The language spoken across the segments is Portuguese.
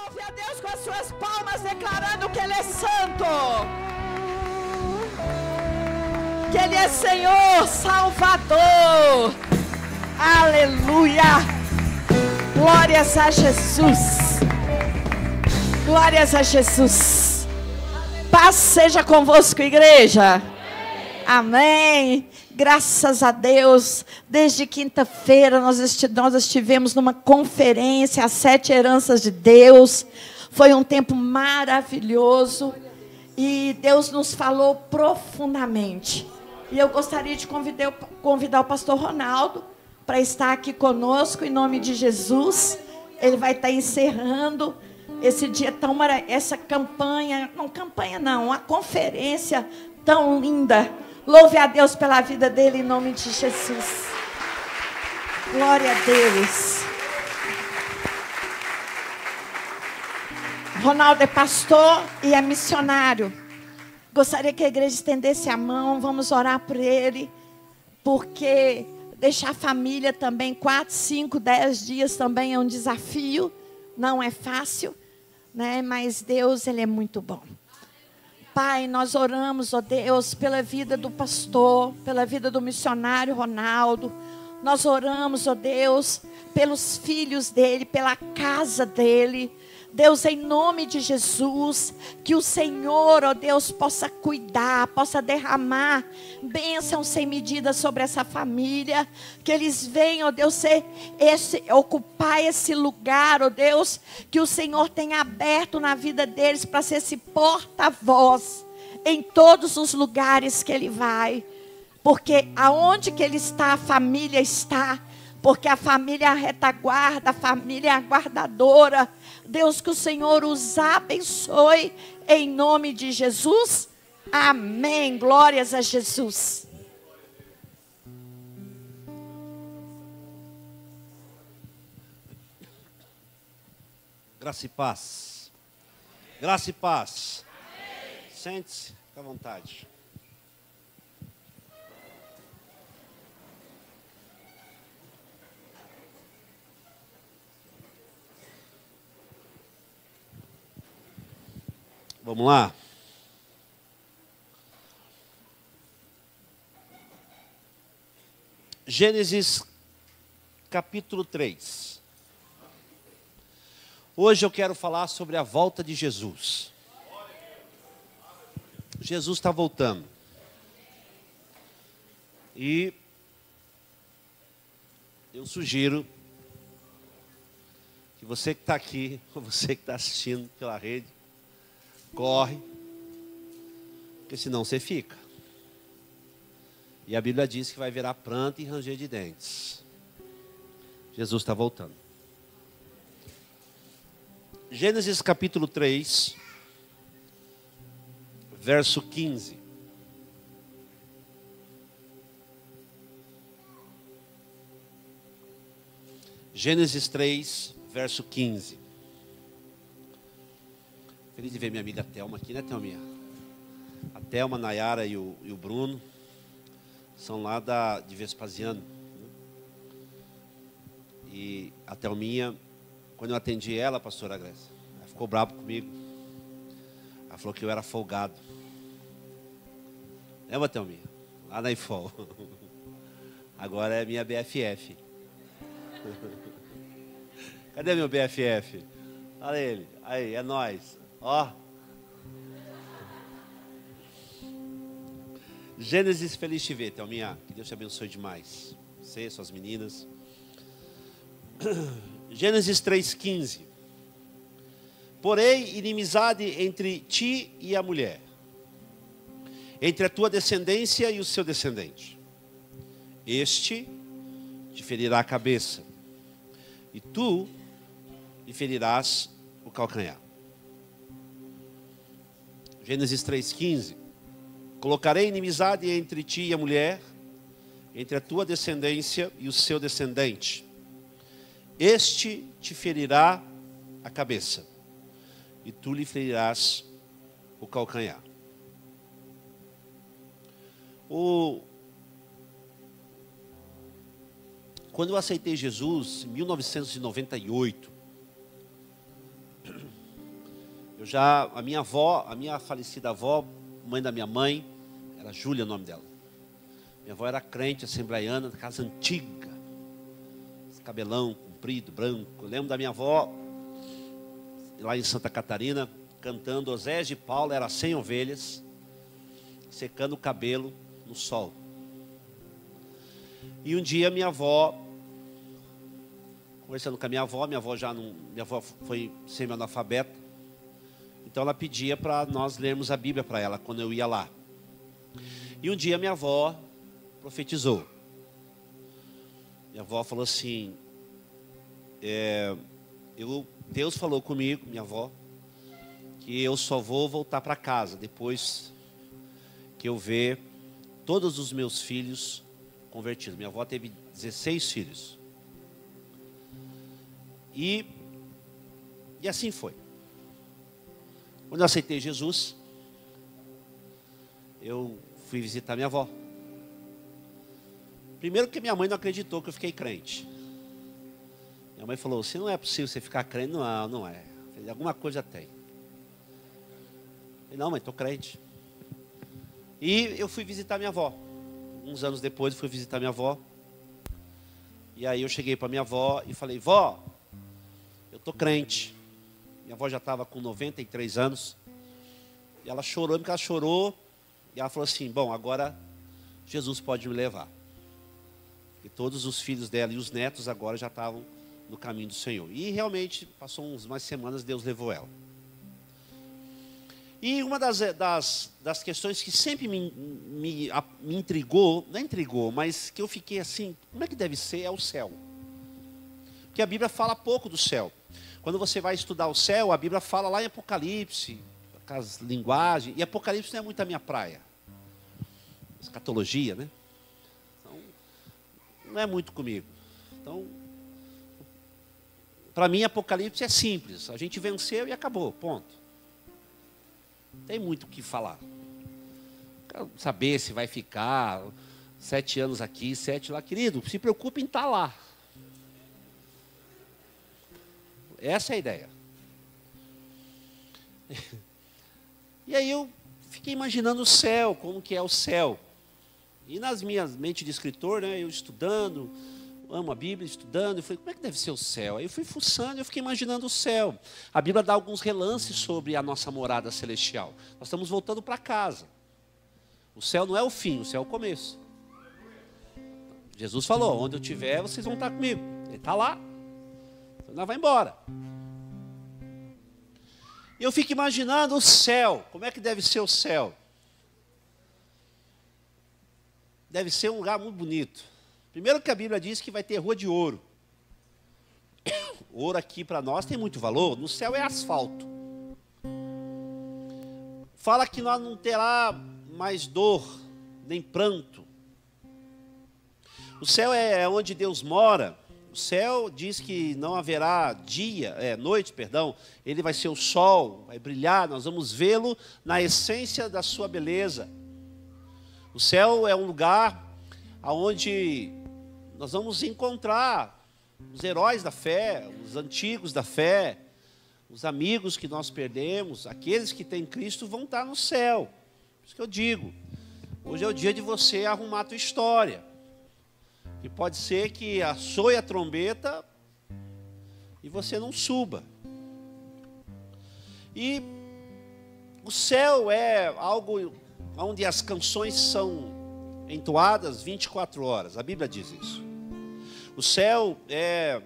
Louve a Deus com as suas palmas, declarando que Ele é santo, que Ele é Senhor, Salvador. Aleluia! Glórias a Jesus. Glórias a Jesus. Paz seja convosco, igreja. Amém. Graças a Deus. Desde quinta-feira nós estivemos numa conferência, as 7 heranças de Deus. Foi um tempo maravilhoso. E Deus nos falou profundamente. E eu gostaria de convidar o pastor Ronaldo para estar aqui conosco, em nome de Jesus. Ele vai estar encerrando esse dia tão maravilhoso, essa campanha, uma conferência tão linda. Louve a Deus pela vida dele, em nome de Jesus. Glória a Deus. Ronaldo é pastor e é missionário. Gostaria que a igreja estendesse a mão, vamos orar por ele, porque deixar a família também 4, 5, 10 dias também é um desafio, não é fácil, né? Mas Deus, Ele é muito bom. Pai, nós oramos, ó Deus, pela vida do pastor, pela vida do missionário Ronaldo. Nós oramos, ó Deus, pelos filhos dele, pela casa dele. Deus, em nome de Jesus, que o Senhor, ó Deus, possa cuidar, possa derramar bênção sem medida sobre essa família, que eles venham, ó Deus, ocupar esse lugar, ó Deus, que o Senhor tenha aberto na vida deles para ser esse porta-voz em todos os lugares que ele vai, porque aonde que ele está, a família está, porque a família é a retaguarda, a família é a guardadora. Deus, que o Senhor os abençoe em nome de Jesus. Amém. Glórias a Jesus. Graça e paz. Graça e paz. Sente-se, fica à vontade. Vamos lá? Gênesis capítulo 3. Hoje eu quero falar sobre a volta de Jesus. Jesus está voltando. E eu sugiro que você que está aqui, ou você que está assistindo pela rede, corre, porque senão você fica. E a Bíblia diz que vai virar pranto e ranger de dentes. Jesus está voltando. Gênesis capítulo 3, verso 15. Gênesis 3, verso 15. Feliz de ver minha amiga Thelma aqui, né, Thelminha? A Thelma, a Nayara e o Bruno são lá de Vespasiano. E a Thelminha, quando eu atendi ela, pastora Grécia, ela ficou brava comigo. Ela falou que eu era folgado. Lembra, Thelminha? Lá na IFOL. Agora é minha BFF. Cadê meu BFF? Olha ele. Aí, é nóis. Ó. Gênesis, feliz te ver, Thelminha. Que Deus te abençoe demais. Você, suas meninas. Gênesis 3,15. Porém, inimizade entre ti e a mulher, entre a tua descendência e o seu descendente. Este te ferirá a cabeça, e tu lhe ferirás o calcanhar. Gênesis 3,15. Colocarei inimizade entre ti e a mulher, entre a tua descendência e o seu descendente. Este te ferirá a cabeça, e tu lhe ferirás o calcanhar. Quando eu aceitei Jesus, em 1998, A minha avó, a minha falecida avó, mãe da minha mãe, era Júlia o nome dela. Minha avó era crente, assembleiana, casa antiga. Cabelão comprido, branco. Eu lembro da minha avó, lá em Santa Catarina, cantando Osés de Paulo, era 100 ovelhas, secando o cabelo no sol. E um dia minha avó, conversando com a minha avó minha avó foi semi-analfabeta, então ela pedia para nós lermos a Bíblia para ela, quando eu ia lá. E um dia minha avó profetizou. Minha avó falou assim, Deus falou comigo, minha avó, que eu só vou voltar para casa depois que eu ver todos os meus filhos convertidos. Minha avó teve 16 filhos. E assim foi. Quando eu aceitei Jesus, eu fui visitar minha avó. Primeiro que minha mãe não acreditou que eu fiquei crente. Minha mãe falou, se não é possível você ficar crente, não é. Alguma coisa tem. Eu falei, não, mãe, estou crente. E eu fui visitar minha avó. Uns anos depois eu fui visitar minha avó. E aí eu cheguei para minha avó e falei, vó, eu estou crente. Minha avó já estava com 93 anos. E ela chorou, porque ela chorou. E ela falou assim, bom, agora Jesus pode me levar. E todos os filhos dela e os netos agora já estavam no caminho do Senhor. E realmente, passou umas semanas, Deus levou ela. E uma das questões que sempre me intrigou, não intrigou, mas que eu fiquei assim, como é que deve ser, é o céu. Porque a Bíblia fala pouco do céu. Quando você vai estudar o céu, a Bíblia fala lá em Apocalipse, com as linguagens, e Apocalipse não é muito a minha praia. Escatologia, né? Então, não é muito comigo. Então, para mim, Apocalipse é simples. A gente venceu e acabou, ponto. Tem muito o que falar. Quero saber se vai ficar 7 anos aqui, 7 lá. Querido, se preocupe em estar lá. Essa é a ideia. E aí eu fiquei imaginando o céu, como que é o céu. E nas minhas mentes de escritor, né, eu estudando, amo a Bíblia, estudando, eu falei, como é que deve ser o céu? Aí eu fui fuçando e eu fiquei imaginando o céu. A Bíblia dá alguns relances sobre a nossa morada celestial. Nós estamos voltando para casa. O céu não é o fim, o céu é o começo. Jesus falou, onde eu estiver, vocês vão estar comigo. Ele está lá. Então nós vamos embora. E eu fico imaginando o céu. Como é que deve ser o céu? Deve ser um lugar muito bonito. Primeiro que a Bíblia diz que vai ter rua de ouro. Ouro aqui para nós tem muito valor. No céu é asfalto. Fala que nós não terá mais dor, nem pranto. O céu é onde Deus mora. O céu diz que não haverá noite, perdão. Ele vai ser o sol, vai brilhar. Nós vamos vê-lo na essência da sua beleza. O céu é um lugar onde nós vamos encontrar os heróis da fé, os antigos da fé, os amigos que nós perdemos, aqueles que têm Cristo vão estar no céu. Por isso que eu digo, hoje é o dia de você arrumar a tua história. E pode ser que soe a trombeta e você não suba. E o céu é algo onde as canções são entoadas 24 horas. A Bíblia diz isso. O céu é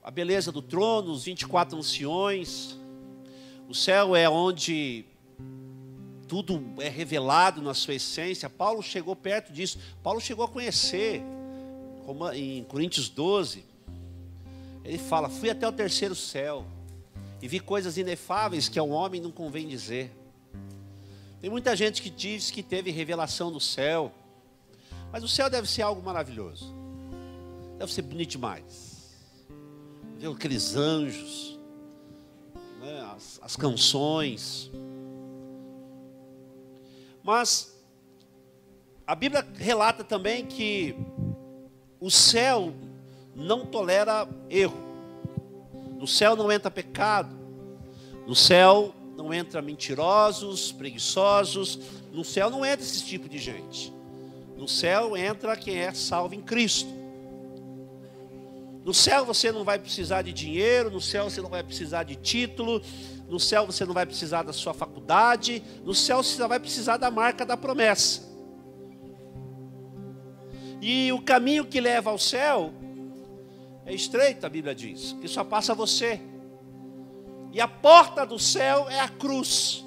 a beleza do trono, os 24 anciões. O céu é onde tudo é revelado na sua essência. Paulo chegou perto disso. Paulo chegou a conhecer, em Coríntios 12, ele fala, fui até o terceiro céu e vi coisas inefáveis que ao homem não convém dizer. Tem muita gente que diz que teve revelação do céu, mas o céu deve ser algo maravilhoso. Deve ser bonito demais. Ver aqueles anjos, né, as canções. Mas a Bíblia relata também que o céu não tolera erro. No céu não entra pecado. No céu não entra mentirosos, preguiçosos. No céu não entra esse tipo de gente. No céu entra quem é salvo em Cristo. No céu você não vai precisar de dinheiro, no céu você não vai precisar de título, no céu você não vai precisar da sua faculdade, no céu você só vai precisar da marca da promessa. E o caminho que leva ao céu é estreito, a Bíblia diz, que só passa você. E a porta do céu é a cruz.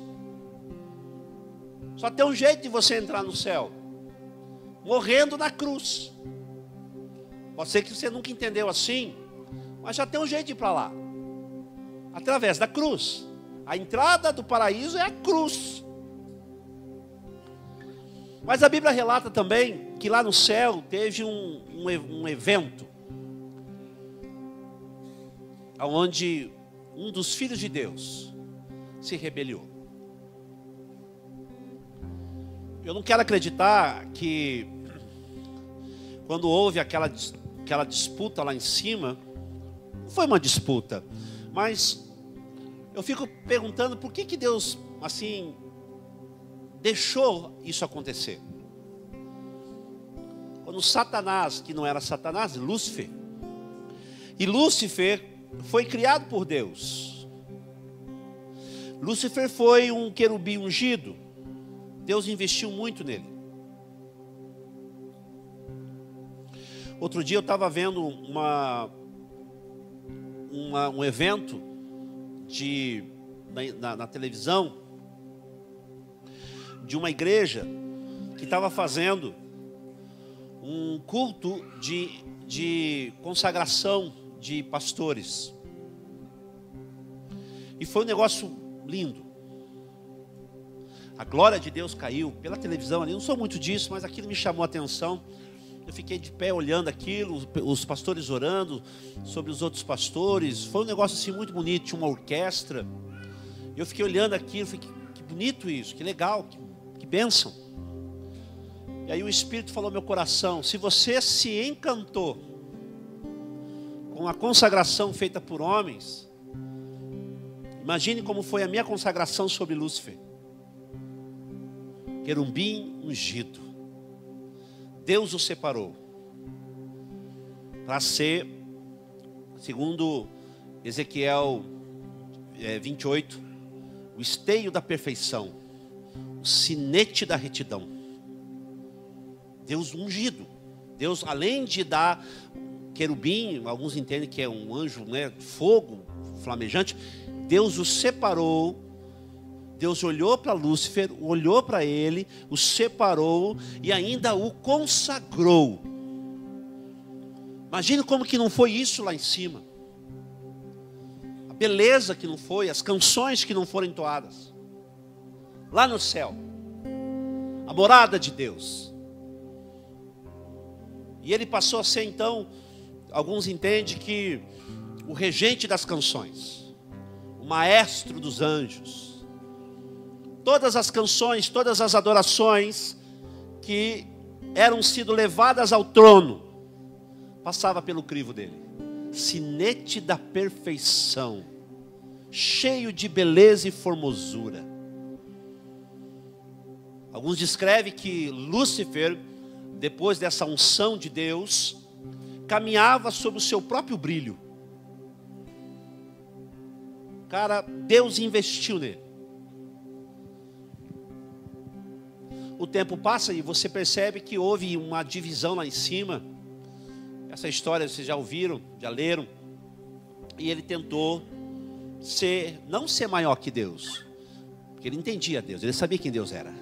Só tem um jeito de você entrar no céu: morrendo na cruz. Pode ser que você nunca entendeu assim, mas já tem um jeito de ir para lá, através da cruz. A entrada do paraíso é a cruz. Mas a Bíblia relata também que lá no céu teve um evento, onde um dos filhos de Deus se rebeliou. Eu não quero acreditar que quando houve aquela disputa lá em cima, não foi uma disputa, mas eu fico perguntando por que Deus, assim, deixou isso acontecer. Quando Satanás, que não era Satanás, Lúcifer, e Lúcifer foi criado por Deus. Lúcifer foi um querubim ungido. Deus investiu muito nele. Outro dia eu estava vendo um evento na televisão, de uma igreja que estava fazendo um culto de consagração de pastores. E foi um negócio lindo. A glória de Deus caiu pela televisão ali. Eu não sou muito disso, mas aquilo me chamou a atenção. Eu fiquei de pé olhando aquilo, os pastores orando sobre os outros pastores. Foi um negócio assim muito bonito, tinha uma orquestra. Eu fiquei olhando aquilo, falei, que bonito isso, que legal, que bênção. E aí o Espírito falou no meu coração: se você se encantou com a consagração feita por homens, imagine como foi a minha consagração sobre Lúcifer. Querubim ungido. Deus o separou para ser, segundo Ezequiel 28, o esteio da perfeição, o sinete da retidão. Deus ungido. Deus, além de dar querubim, alguns entendem que é um anjo, né, fogo flamejante, Deus o separou. Deus olhou para Lúcifer, olhou para ele, o separou e ainda o consagrou. Imagina como que não foi isso lá em cima. A beleza que não foi, as canções que não foram entoadas. Lá no céu. A morada de Deus. E ele passou a ser então, alguns entendem que o regente das canções, o maestro dos anjos. Todas as canções, todas as adorações que eram sido levadas ao trono, passava pelo crivo dele. Sinete da perfeição, cheio de beleza e formosura. Alguns descrevem que Lúcifer, depois dessa unção de Deus, caminhava sob o seu próprio brilho. Cara, Deus investiu nele. O tempo passa e você percebe que houve uma divisão lá em cima. Essa história vocês já ouviram, já leram. E ele tentou não ser maior que Deus, porque ele entendia Deus, ele sabia quem Deus era.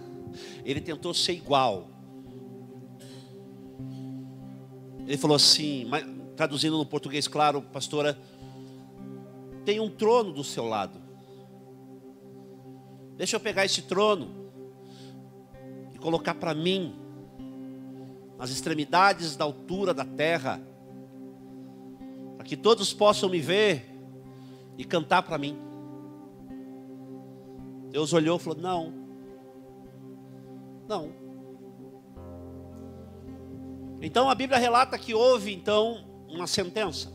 Ele tentou ser igual. Ele falou assim, traduzindo no português claro, pastora: tem um trono do seu lado. Deixa eu pegar esse trono e colocar para mim, nas extremidades da altura da terra, para que todos possam me ver e cantar para mim. Deus olhou e falou: não. Então a Bíblia relata que houve então uma sentença.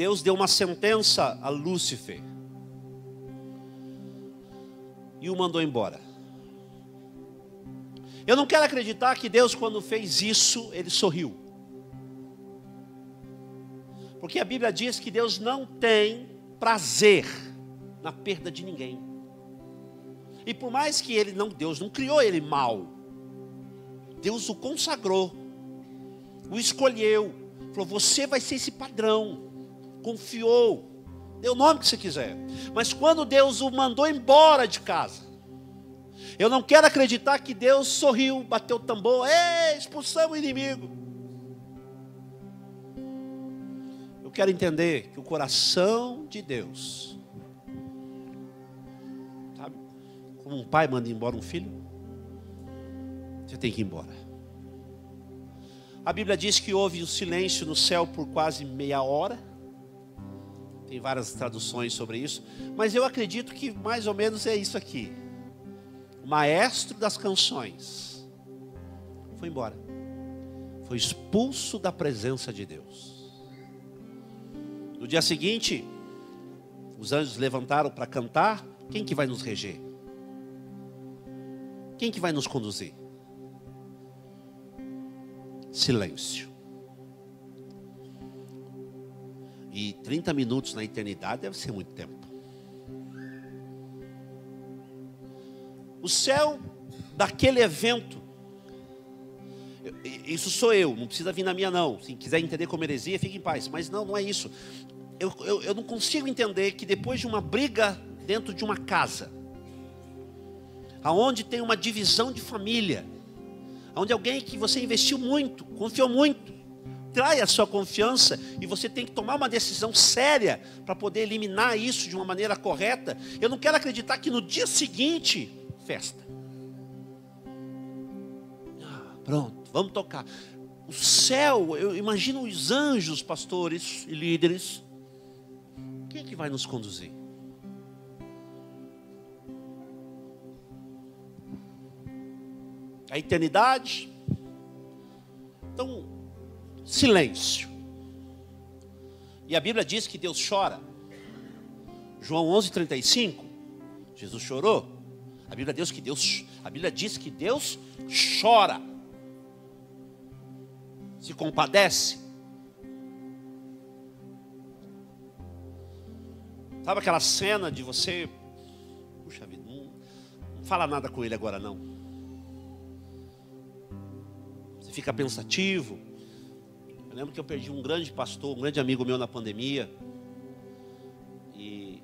Deus deu uma sentença a Lúcifer e o mandou embora. Eu não quero acreditar que Deus, quando fez isso, ele sorriu. Porque a Bíblia diz que Deus não tem prazer na perda de ninguém. E por mais que Deus não criou ele mal, Deus o consagrou, o escolheu, falou: você vai ser esse padrão, confiou, dê o nome que você quiser. Mas quando Deus o mandou embora de casa, eu não quero acreditar que Deus sorriu, bateu o tambor, expulsamos o inimigo. Eu quero entender que o coração de Deus, sabe, como um pai manda embora um filho, você tem que ir embora. A Bíblia diz que houve um silêncio no céu por quase meia hora. Tem várias traduções sobre isso, mas eu acredito que mais ou menos é isso aqui. O maestro das canções foi embora, foi expulso da presença de Deus. No dia seguinte, os anjos levantaram para cantar. Quem que vai nos reger? Quem que vai nos conduzir? Silêncio. E 30 minutos na eternidade deve ser muito tempo. O céu daquele evento, isso sou eu, não precisa vir na minha não. Se quiser entender como heresia, fique em paz. Mas não é isso. Eu não consigo entender que depois de uma briga dentro de uma casa, aonde tem uma divisão de família, onde alguém que você investiu muito, confiou muito, trai a sua confiança e você tem que tomar uma decisão séria para poder eliminar isso de uma maneira correta. Eu não quero acreditar que no dia seguinte, festa. Pronto, vamos tocar. O céu, eu imagino os anjos, pastores e líderes. Quem é que vai nos conduzir? A eternidade. Então, silêncio. E a Bíblia diz que Deus chora. João 11:35, Jesus chorou. A Bíblia diz que Deus chora, se compadece. Sabe aquela cena de você, puxa vida, não fala nada com ele agora não. Você fica pensativo. Eu lembro que eu perdi um grande pastor, um grande amigo meu na pandemia. E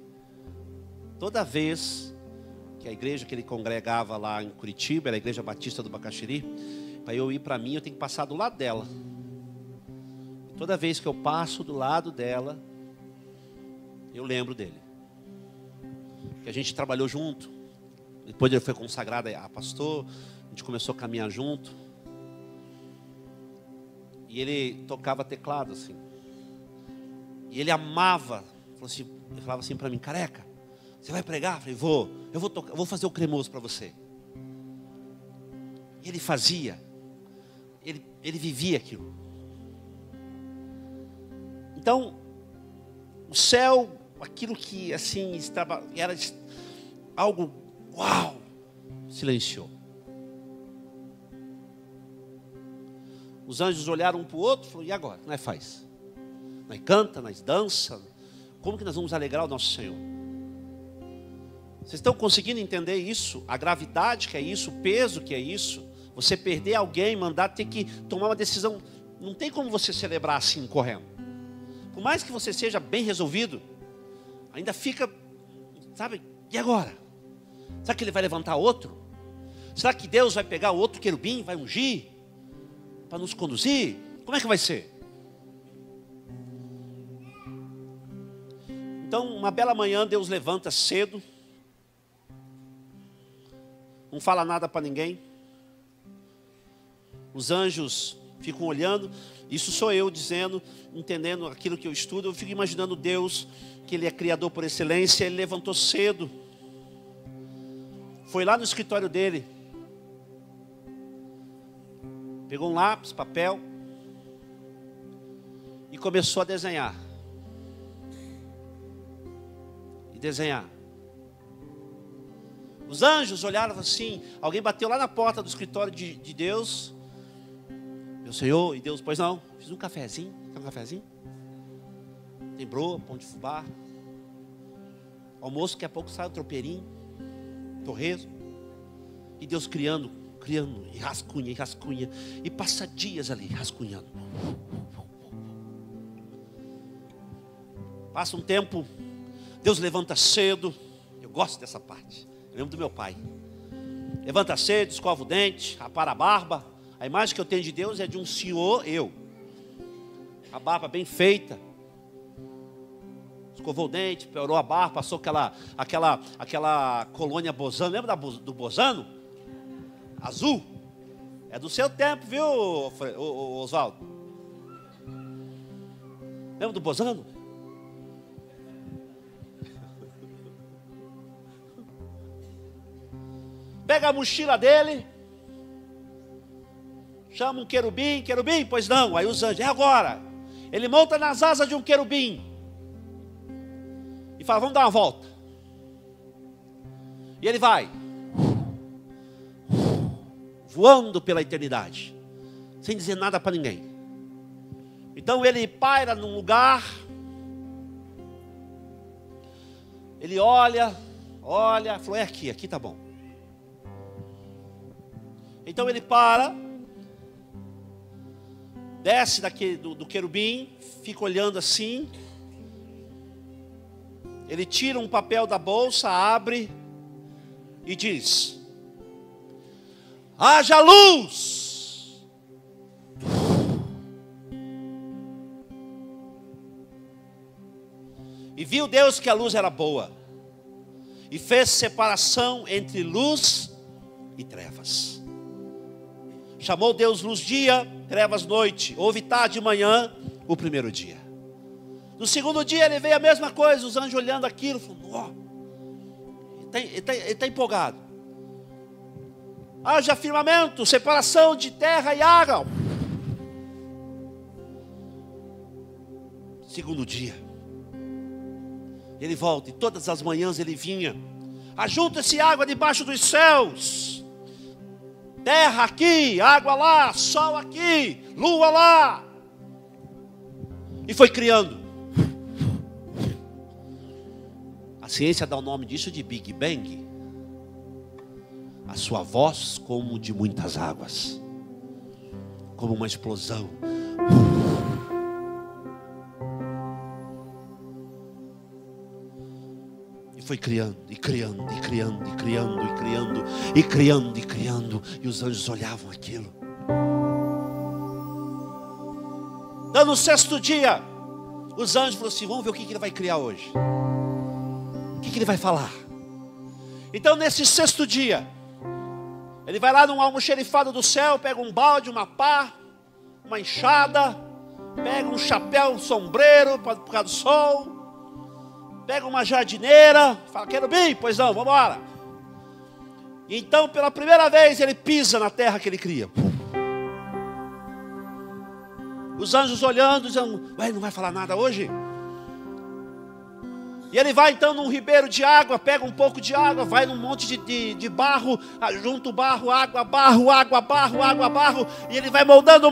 toda vez que a igreja que ele congregava lá em Curitiba, era a Igreja Batista do Bacaxiri, para eu ir para mim, eu tenho que passar do lado dela. E toda vez que eu passo do lado dela, eu lembro dele. Que a gente trabalhou junto. Depois ele foi consagrado a pastor, a gente começou a caminhar junto. E ele tocava teclado assim. E ele amava. Ele falava assim para mim: careca, você vai pregar? Eu falei: eu vou fazer o cremoso para você. E ele fazia. Ele vivia aquilo. Então, o céu, aquilo que assim estava, era algo, uau, silenciou. Os anjos olharam um para o outro e falaram: e agora? Nós faz? Nós canta, nós dança. Como que nós vamos alegrar o nosso Senhor? Vocês estão conseguindo entender isso? A gravidade que é isso, o peso que é isso? Você perder alguém, mandar ter que tomar uma decisão. Não tem como você celebrar assim, correndo. Por mais que você seja bem resolvido, ainda fica, sabe, e agora? Será que ele vai levantar outro? Será que Deus vai pegar outro querubim, vai ungir, para nos conduzir? Como é que vai ser? Então, uma bela manhã, Deus levanta cedo, não fala nada para ninguém. Os anjos ficam olhando. Isso sou eu dizendo, entendendo aquilo que eu estudo. Eu fico imaginando Deus, que Ele é criador por excelência. Ele levantou cedo, foi lá no escritório dele, pegou um lápis, papel e começou a desenhar. e desenhar. Os anjos olharam assim, alguém bateu lá na porta do escritório de Deus. Meu Senhor, e Deus, pois não, fiz um cafezinho, quer um cafezinho? Tem broa, pão de fubá. Almoço, daqui a pouco sai o tropeirinho, torresmo. E Deus criando, e rascunha, e passa dias ali, rascunhando. Passa um tempo, Deus levanta cedo. Eu gosto dessa parte. Eu lembro do meu pai. Levanta cedo, escova o dente, apara a barba. A imagem que eu tenho de Deus é de um senhor, a barba bem feita. Escovou o dente, piorou a barba, passou aquela colônia Bozano. Lembra do Bozano? Azul. É do seu tempo, viu, Oswaldo? Lembra do Bozano? Pega a mochila dele, chama um querubim, pois não, aí os anjos, é agora. Ele monta nas asas de um querubim e fala, vamos dar uma volta. E ele vai voando pela eternidade, sem dizer nada para ninguém. Então ele paira num lugar, ele olha, falou, é aqui tá bom. Então ele para, desce do querubim, fica olhando assim. Ele tira um papel da bolsa, abre e diz, haja luz. E viu Deus que a luz era boa, e fez separação entre luz e trevas. Chamou Deus luz dia, trevas noite. Houve tarde e manhã, o primeiro dia. No segundo dia ele veio a mesma coisa, os anjos olhando aquilo, falando, ele está empolgado. Haja firmamento, separação de terra e água. Segundo dia, ele volta, e todas as manhãs ele vinha, ajunta-se água debaixo dos céus. Terra aqui, água lá, sol aqui, lua lá. E foi criando. A ciência dá o nome disso de Big Bang. A sua voz como de muitas águas, como uma explosão. E foi criando, e criando, e criando, e criando, e criando, e criando, e criando. E os anjos olhavam aquilo. Então no sexto dia, os anjos falaram assim, vamos ver o que ele vai criar hoje. O que ele vai falar. Então nesse sexto dia, ele vai lá num almoxerifado do céu, pega um balde, uma pá, uma enxada, pega um chapéu, um sombreiro por causa do sol, pega uma jardineira, fala, querubim, pois não, vamos embora. Então pela primeira vez ele pisa na terra que ele cria. Os anjos olhando, dizendo, ué, não vai falar nada hoje? E ele vai então num ribeiro de água, pega um pouco de água, vai num monte de barro, junta o barro, água, barro, água, barro, água, barro, e ele vai moldando.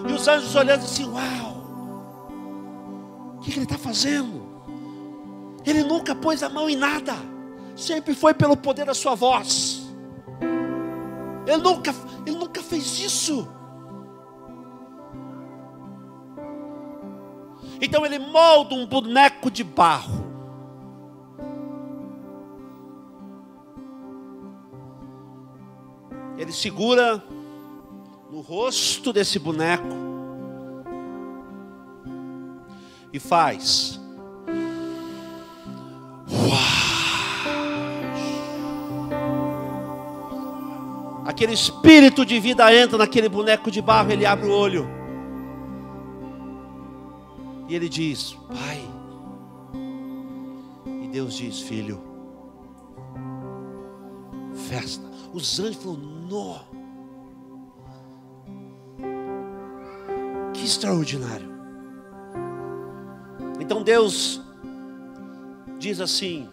E os anjos olhando assim, uau, o que ele está fazendo? Ele nunca pôs a mão em nada, sempre foi pelo poder da sua voz. Ele nunca fez isso. Então ele molda um boneco de barro. Ele segura no rosto desse boneco e faz. Aquele espírito de vida entra naquele boneco de barro, ele abre o olho. E ele diz, Pai. E Deus diz, Filho. Festa. Os anjos falaram, nó. Que extraordinário. Então Deus diz assim: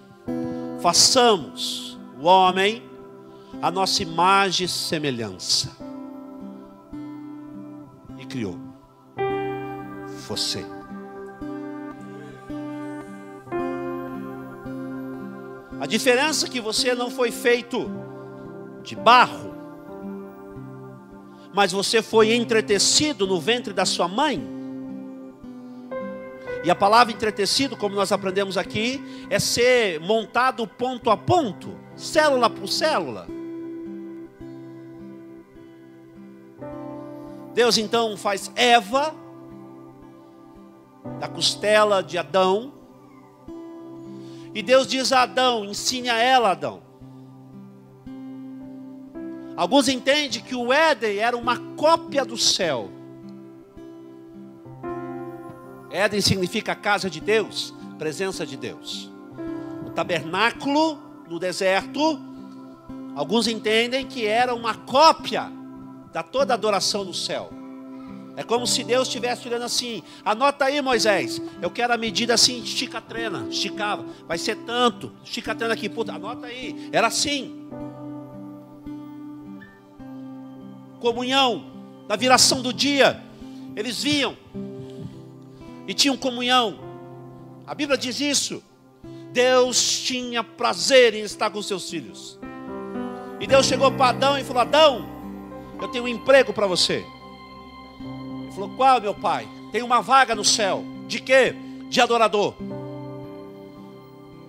façamos o homem a nossa imagem e semelhança. E criou você. A diferença é que você não foi feito de barro, mas você foi entretecido no ventre da sua mãe. E a palavra entretecido, como nós aprendemos aqui, é ser montado ponto a ponto, célula por célula. Deus então faz Eva da costela de Adão. E Deus diz a Adão: ensine a ela, Adão. Alguns entendem que o Éden era uma cópia do céu. Éden significa casa de Deus, presença de Deus. O tabernáculo no deserto, alguns entendem que era uma cópia da toda adoração no céu. É como se Deus estivesse olhando assim: anota aí, Moisés, eu quero a medida assim, estica a trena, esticava, vai ser tanto, estica a trena aqui, puta, anota aí, era assim. Comunhão, na viração do dia, eles viam e tinham comunhão. A Bíblia diz isso. Deus tinha prazer em estar com seus filhos. E Deus chegou para Adão e falou: Adão, eu tenho um emprego para você. Ele falou: qual, meu pai? Tem uma vaga no céu. De quê? De adorador.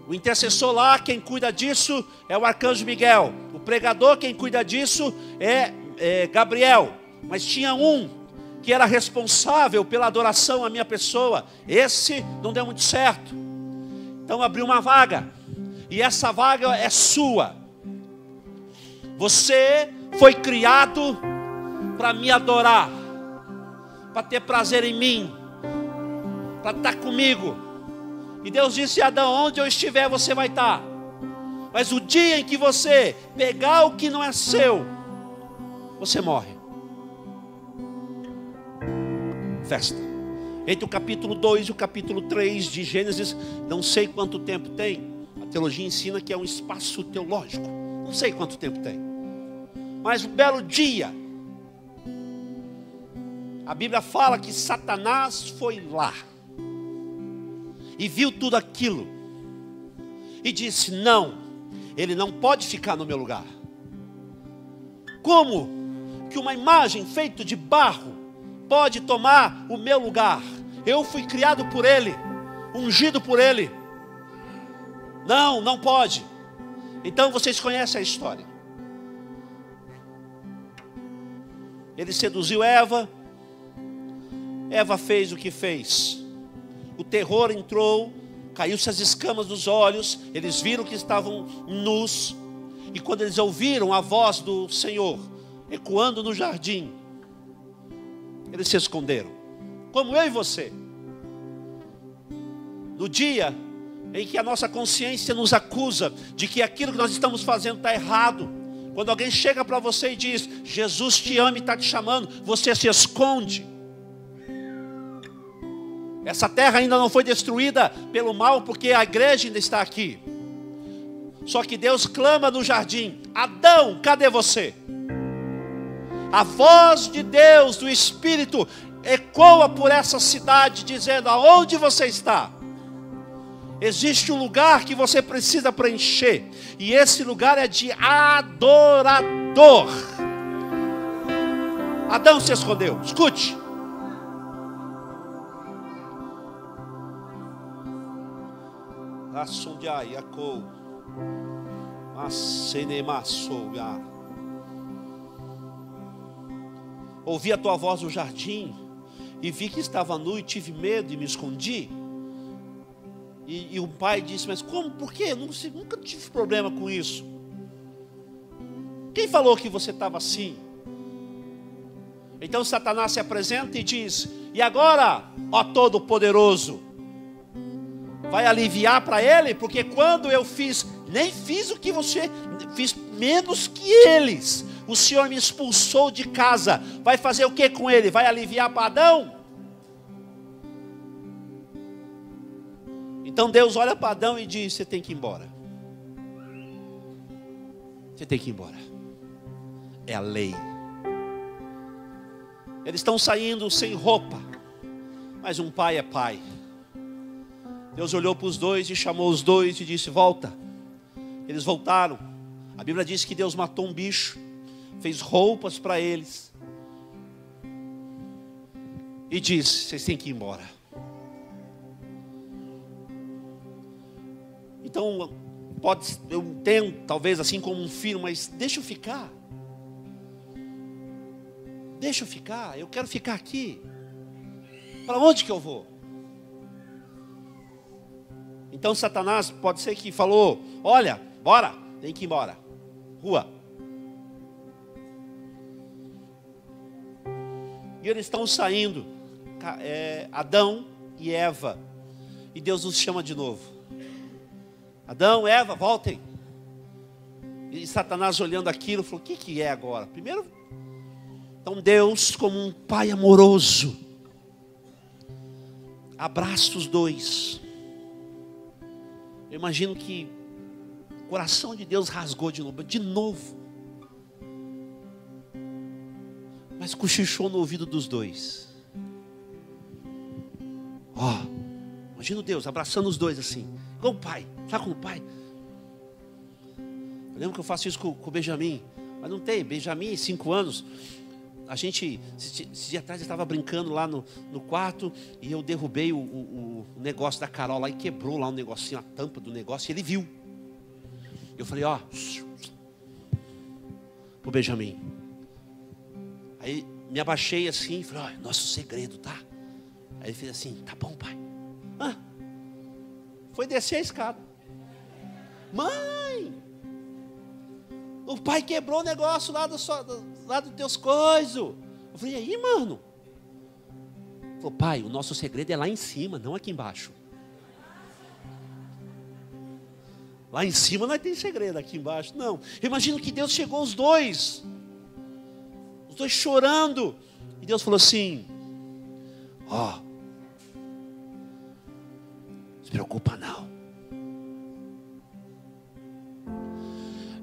O intercessor lá, quem cuida disso é o arcanjo Miguel. O pregador, quem cuida disso é Gabriel. Mas tinha um que era responsável pela adoração à minha pessoa. Esse não deu muito certo. Então abriu uma vaga. E essa vaga é sua. Você foi criado para me adorar, para ter prazer em mim, para estar comigo. E Deus disse a Adão: onde eu estiver você vai estar. Mas o dia em que você pegar o que não é seu, você morre. Festa. Entre o capítulo 2 e o capítulo 3 de Gênesis, não sei quanto tempo tem. A teologia ensina que é um espaço teológico. Não sei quanto tempo tem. Mas um belo dia, a Bíblia fala que Satanás foi lá e viu tudo aquilo e disse: não, ele não pode ficar no meu lugar. Como que uma imagem feita de barro pode tomar o meu lugar? Eu fui criado por ele, ungido por ele. Não, não pode. Então vocês conhecem a história. Ele seduziu Eva. Eva fez o que fez. O terror entrou, caiu-se as escamas dos olhos. Eles viram que estavam nus. E quando eles ouviram a voz do Senhor ecoando no jardim, eles se esconderam, como eu e você. No dia em que a nossa consciência nos acusa de que aquilo que nós estamos fazendo está errado, quando alguém chega para você e diz: Jesus te ama e está te chamando, você se esconde. Essa terra ainda não foi destruída pelo mal, porque a igreja ainda está aqui. Só que Deus clama no jardim: Adão, cadê você? A voz de Deus, do Espírito, ecoa por essa cidade, dizendo: aonde você está? Existe um lugar que você precisa preencher, e esse lugar é de adorador. Adão se escondeu. Escute. Ouvi a tua voz no jardim e vi que estava nu e tive medo e me escondi. E o pai disse: mas como? Por quê? Nunca tive problema com isso. Quem falou que você estava assim? Então Satanás se apresenta e diz: e agora, ó Todo-Poderoso, vai aliviar para ele? Porque quando eu nem fiz o que você, fiz menos que eles. O Senhor me expulsou de casa. Vai fazer o que com ele? Vai aliviar para Adão? Então Deus olha para Adão e diz: você tem que ir embora. Você tem que ir embora. É a lei. Eles estão saindo sem roupa, mas um pai é pai. Deus olhou para os dois e chamou os dois e disse: volta. Eles voltaram. A Bíblia diz que Deus matou um bicho, fez roupas para eles e disse: vocês têm que ir embora. Então, eu entendo, talvez assim como um filho, mas deixa eu ficar. Deixa eu ficar, eu quero ficar aqui. Para onde que eu vou? Então Satanás pode ser que falou: olha, bora, tem que ir embora. Rua. E eles estão saindo, Adão e Eva. E Deus os chama de novo. Adão, Eva, voltem. E Satanás olhando aquilo, falou: o que é agora? Primeiro, então Deus, como um pai amoroso, abraça os dois. Eu imagino que o coração de Deus rasgou de novo. Mas cochichou no ouvido dos dois. Imagina Deus abraçando os dois assim, igual o pai, sabe como o pai? Eu lembro que eu faço isso com o Benjamin, mas não tem, Benjamin, 5 anos, a gente, esse dia atrás eu estava brincando lá no quarto, e eu derrubei o negócio da Carol lá, e quebrou lá um negocinho, a tampa do negócio, e ele viu. Eu falei: pro Benjamin. Aí me abaixei assim, e falei: nosso segredo, tá? Aí ele fez assim: tá bom, pai. Foi descer a escada. Mãe, o pai quebrou o negócio lá dos teus coisas. Eu falei: e aí, mano? Ele falou: pai, o nosso segredo é lá em cima, não aqui embaixo. Lá em cima não tem segredo, aqui embaixo não. Eu imagino que Deus chegou os dois chorando, e Deus falou assim: não se preocupa não,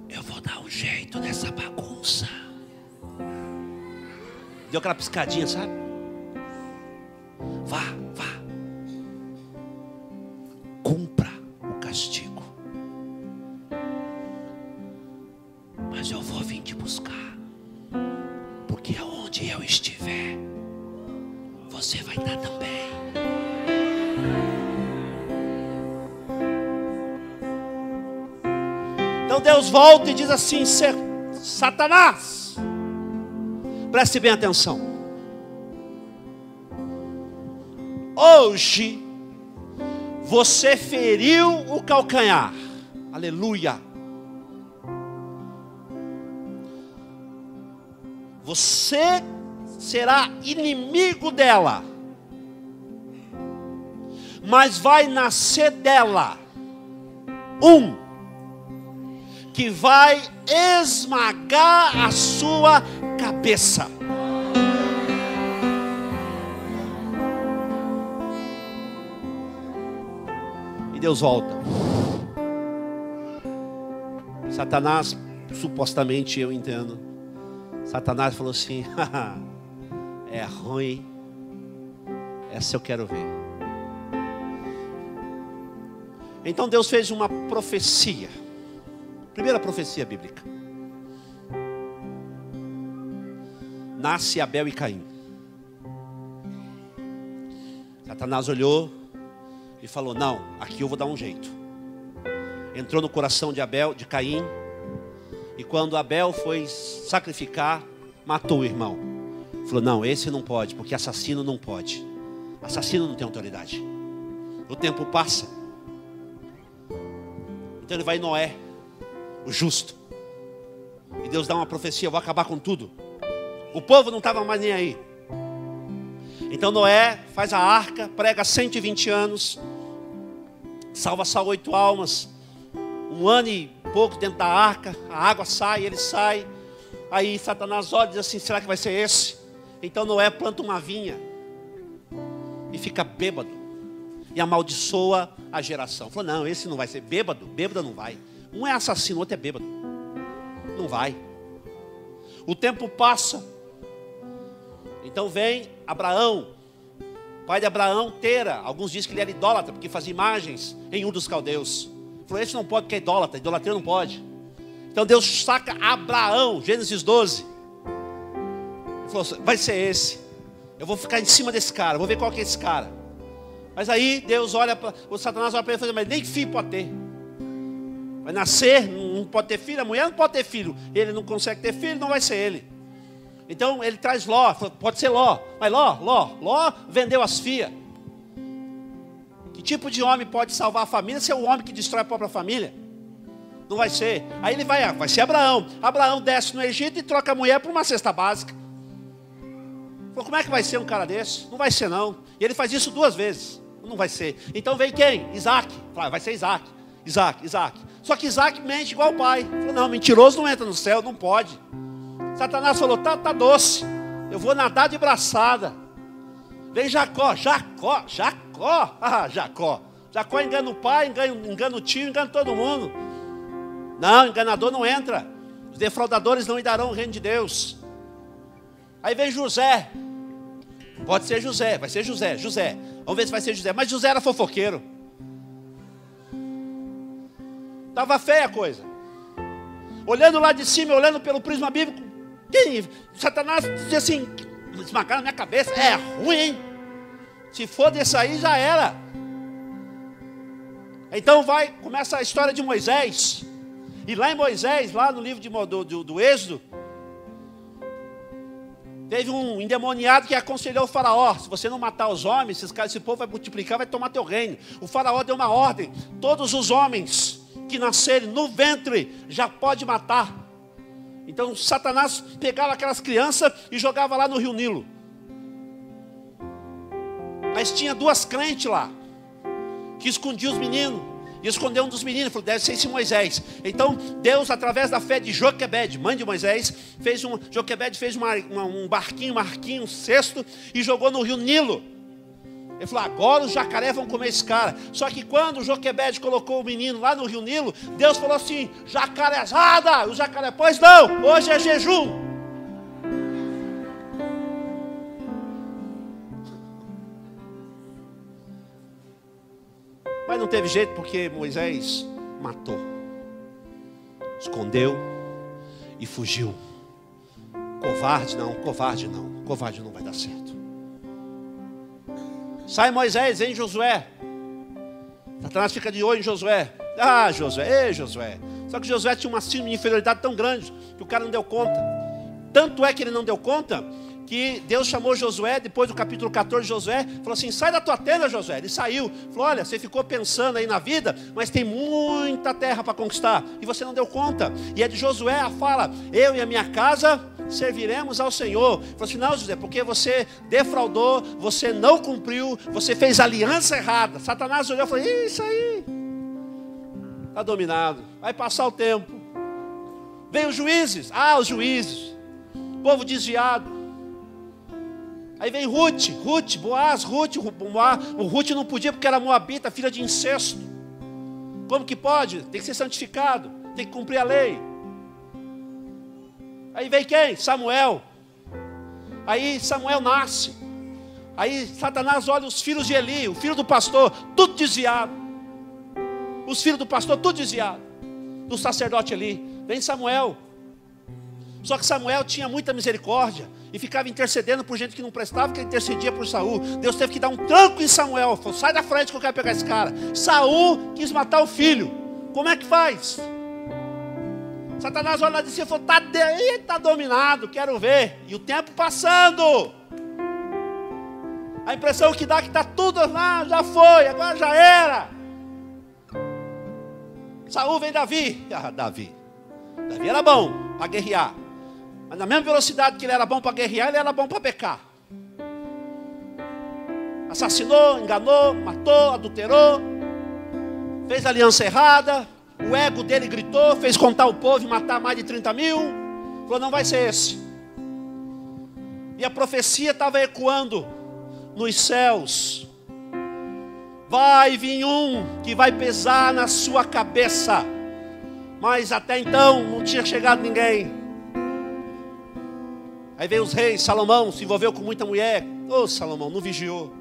eu vou dar um jeito nessa bagunça. Deu aquela piscadinha, sabe? Vá, cumpra o castigo, mas eu vou vir te buscar, porque aonde eu estiver, você vai estar também. Então Deus volta e diz assim: Satanás, preste bem atenção. Hoje você feriu o calcanhar. Aleluia. Você será inimigo dela, mas vai nascer dela que vai esmagar a sua cabeça. E Deus volta. Satanás, supostamente, eu entendo, Satanás falou assim: é ruim, essa eu quero ver. Então Deus fez uma profecia. Primeira profecia bíblica. Nasce Abel e Caim. Satanás olhou e falou: não, aqui eu vou dar um jeito. Entrou no coração de Caim, e quando Abel foi sacrificar, matou o irmão. Falou: não, esse não pode, porque assassino não pode. Assassino não tem autoridade. O tempo passa. Então ele vai em Noé, o justo, e Deus dá uma profecia: eu vou acabar com tudo. O povo não estava mais nem aí. Então Noé faz a arca, prega 120 anos, salva só 8 almas, 1 ano e pouco dentro da arca, a água sai, ele sai. Aí Satanás olha e diz assim: será que vai ser esse? Então Noé planta uma vinha e fica bêbado, e amaldiçoa a geração. Falou, não, esse não vai ser bêbado, bêbado não vai. Um é assassino, o outro é bêbado. Não vai. O tempo passa. Então vem Abraão, pai de Abraão, Tera. Alguns dizem que ele era idólatra, porque fazia imagens em Ur dos Caldeus. Falou, esse não pode porque é idólatra, idolatria não pode. Então Deus saca Abraão, Gênesis 12. Ele falou, vai ser esse. Eu vou ficar em cima desse cara, vou ver qual que é esse cara. Mas aí Deus olha para o Satanás, olha para ele e fala, mas nem filho pode ter. Vai nascer, não pode ter filho, a mulher não pode ter filho. Ele não consegue ter filho, não vai ser ele. Então ele traz Ló, pode ser Ló. Mas Ló vendeu as filhas. Que tipo de homem pode salvar a família se é o homem que destrói a própria família? Não vai ser. Aí ele vai ser Abraão. Abraão desce no Egito e troca a mulher por uma cesta básica. Falou, como é que vai ser um cara desse? Não vai ser não. E ele faz isso 2 vezes. Não vai ser. Então vem quem? Isaac. Fala, vai ser Isaac. Só que Isaac mente igual o pai. Falou, não, mentiroso não entra no céu, não pode. Satanás falou, tá doce. Eu vou nadar de braçada. Vem Jacó. Jacó engana o pai, engana o tio, engana todo mundo. Não, enganador não entra. Os defraudadores não darão o reino de Deus. Aí vem José. Pode ser José, vai ser José. Vamos ver se vai ser José. Mas José era fofoqueiro. Estava feia a coisa. Olhando lá de cima, olhando pelo prisma bíblico. Satanás dizia assim, esmagar na minha cabeça. É ruim, hein? Se for desse aí, já era. Então começa a história de Moisés. E lá em Moisés, lá no livro do Êxodo, teve um endemoniado que aconselhou o faraó, se você não matar os homens, esse povo vai multiplicar, vai tomar teu reino. O faraó deu uma ordem, todos os homens que nascerem no ventre, já pode matar. Então Satanás pegava aquelas crianças e jogava lá no rio Nilo. Mas tinha 2 crentes lá, que escondiam os meninos. E escondeu um dos meninos, falou, deve ser esse Moisés. Então Deus, através da fé de Joquebed, mãe de Moisés, Joquebed fez um barquinho, um cesto, e jogou no rio Nilo. Ele falou, agora os jacarés vão comer esse cara. Só que quando Joquebed colocou o menino lá no rio Nilo, Deus falou assim, jacarezada, o jacaré, pois não, hoje é jejum. Mas não teve jeito porque Moisés matou, escondeu e fugiu. Covarde não vai dar certo. Sai Moisés, vem Josué. Satanás fica de olho em Josué. Ah, Josué. Só que Josué tinha uma síndrome de inferioridade tão grande que o cara não deu conta. Tanto é que ele não deu conta que Deus chamou Josué, depois do capítulo 14 de Josué, falou assim, sai da tua tenda, Josué. Ele saiu, falou, olha, você ficou pensando aí na vida, mas tem muita terra para conquistar, e você não deu conta. E é de Josué a fala, eu e a minha casa serviremos ao Senhor. Falou assim, não, Josué, porque você defraudou, você não cumpriu, você fez aliança errada. Satanás olhou e falou, isso aí, está dominado, vai passar o tempo. Vem os juízes, povo desviado. Aí vem Boaz, o Ruth não podia porque era moabita, filha de incesto. Como que pode? Tem que ser santificado, tem que cumprir a lei. Aí vem quem? Samuel. Aí Samuel nasce. Aí Satanás olha os filhos de Eli, o filho do pastor, tudo desviado. Os filhos do pastor, tudo desviado. Do sacerdote Eli. Vem Samuel. Só que Samuel tinha muita misericórdia e ficava intercedendo por gente que não prestava, que intercedia por Saul. Deus teve que dar um tranco em Samuel. Falou, sai da frente que eu quero pegar esse cara. Saul quis matar o filho. Como é que faz? Satanás olha lá de cima e falou, tá dominado, quero ver. E o tempo passando. A impressão que dá que está tudo lá, já foi, agora já era. Saul vem Davi. Davi era bom para guerrear. Mas na mesma velocidade que ele era bom para guerrear, ele era bom para pecar. Assassinou, enganou, matou, adulterou, fez aliança errada, o ego dele gritou, fez contar o povo e matar mais de 30 mil. Falou, não vai ser esse. E a profecia estava ecoando nos céus. vai vir um que vai pesar na sua cabeça. Mas até então não tinha chegado ninguém. Aí veio os reis. Salomão se envolveu com muita mulher. Ô, Salomão, não vigiou.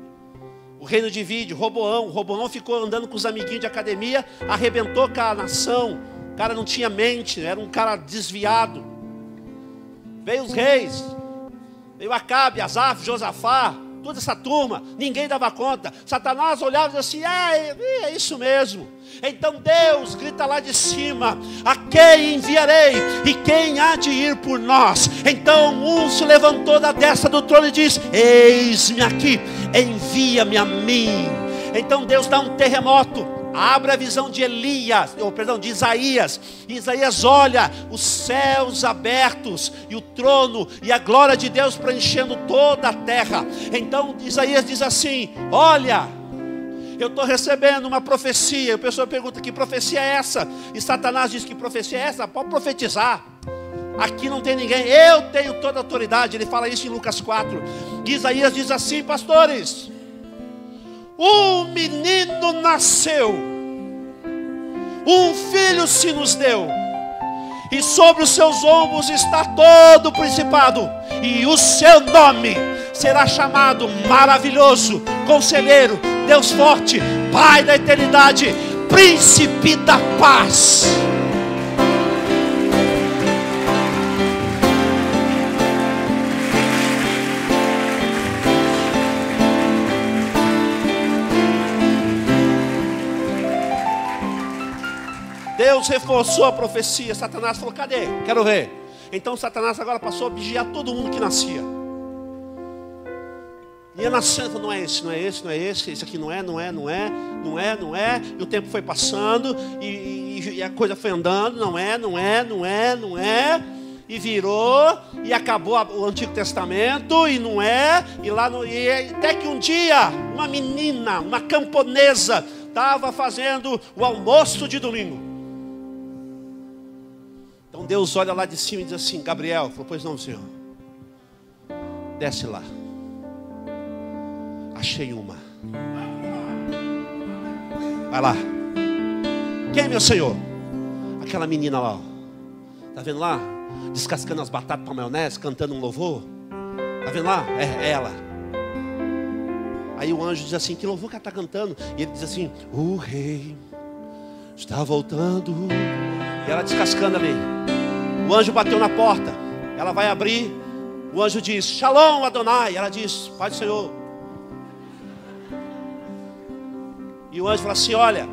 O reino divide. Roboão ficou andando com os amiguinhos de academia, arrebentou com a nação. O cara não tinha mente, era um cara desviado. Veio os reis. Veio Acabe, Asaf, Josafá, toda essa turma. Ninguém dava conta. Satanás olhava e dizia assim: é isso mesmo. Então Deus grita lá de cima: a quem enviarei? E quem há de ir por nós? Então um se levantou da destra do trono e disse: eis-me aqui, envia-me a mim. Então Deus dá um terremoto. Abre a visão de de Isaías. Isaías olha os céus abertos e o trono e a glória de Deus preenchendo toda a terra. Então Isaías diz assim: olha, eu estou recebendo uma profecia. A pessoa pergunta: que profecia é essa? E Satanás diz: que profecia é essa? Pode profetizar. Aqui não tem ninguém, eu tenho toda a autoridade. Ele fala isso em Lucas 4. Isaías diz assim: pastores, um menino nasceu, um filho se nos deu, e sobre os seus ombros está todo o principado, e o seu nome será chamado Maravilhoso, Conselheiro, Deus Forte, Pai da Eternidade, Príncipe da Paz. Deus reforçou a profecia. Satanás falou: cadê? Quero ver. Então Satanás agora passou a vigiar todo mundo que nascia. Ia nascendo: não é esse, não é esse, não é esse. Esse aqui não é. E o tempo foi passando e a coisa foi andando. Não é. E virou e acabou o Antigo Testamento e não é. E até que um dia uma menina, uma camponesa, estava fazendo o almoço de domingo. Então Deus olha lá de cima e diz assim: Gabriel, falou: pois não, Senhor, desce lá, achei uma. Vai lá. Quem, meu Senhor? Aquela menina lá, ó. Tá vendo lá? Descascando as batatas para maionese, cantando um louvor. Tá vendo lá? É ela. Aí o anjo diz assim: que louvor que ela está cantando? E ele diz assim: o rei está voltando. E ela descascando ali. O anjo bateu na porta. Ela vai abrir. O anjo diz: Shalom Adonai. Ela diz: Pai do Senhor. E o anjo fala assim: olha,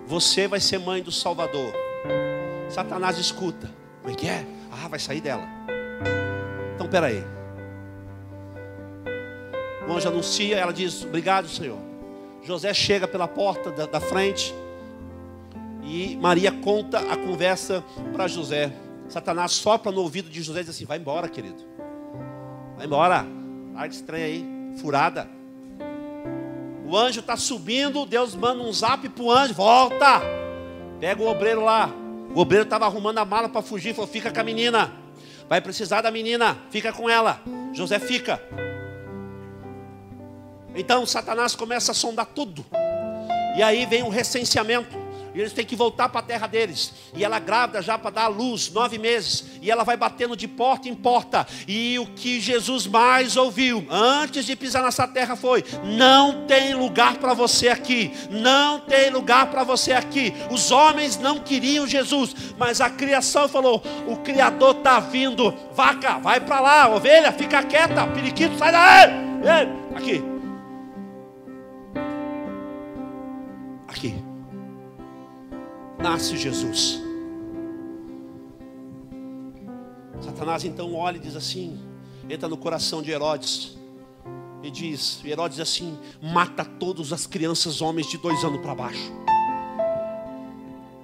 você vai ser mãe do Salvador. Satanás escuta. Como é que é? Ah, vai sair dela. Então peraí. O anjo anuncia. Ela diz: obrigado, Senhor. José chega pela porta da frente. E Maria conta a conversa para José. Satanás sopra no ouvido de José e diz assim: vai embora, querido. Vai embora. Larga esse trem aí, furada. O anjo está subindo. Deus manda um zap para o anjo: volta. Pega o obreiro lá. O obreiro estava arrumando a mala para fugir. Falou: fica com a menina. Vai precisar da menina. Fica com ela. José fica. Então Satanás começa a sondar tudo. E aí vem um recenseamento. E eles têm que voltar para a terra deles. E ela grávida já para dar à luz, 9 meses. E ela vai batendo de porta em porta. E o que Jesus mais ouviu antes de pisar nessa terra foi: não tem lugar para você aqui. Não tem lugar para você aqui. Os homens não queriam Jesus, mas a criação falou: o Criador está vindo. Vaca, vai para lá. Ovelha, fica quieta. Periquito, sai daí. Aqui. Aqui nasce Jesus. Satanás então olha e diz assim, entra no coração de Herodes e diz, Herodes diz assim: mata todas as crianças homens de 2 anos para baixo.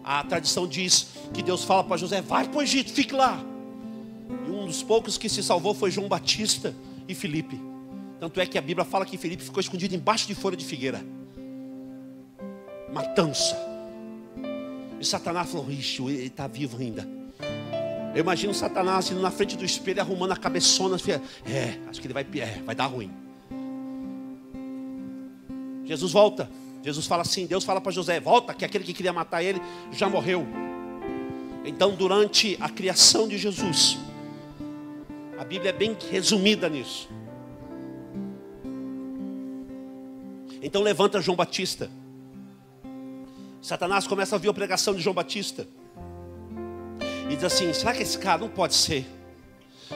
A tradição diz que Deus fala para José: vai para o Egito, fique lá. E um dos poucos que se salvou foi João Batista e Filipe. Tanto é que a Bíblia fala que Filipe ficou escondido embaixo de folha de figueira. Matança. E Satanás falou: ixi, ele está vivo ainda. Eu imagino Satanás indo na frente do espelho, arrumando a cabeçona. Acho que ele vai dar ruim. Jesus volta. Jesus fala assim, Deus fala para José, volta, que aquele que queria matar ele já morreu. Então, durante a criação de Jesus, a Bíblia é bem resumida nisso. Então levanta João Batista. Satanás começa a ouvir a pregação de João Batista. E diz assim, será que esse cara não pode ser?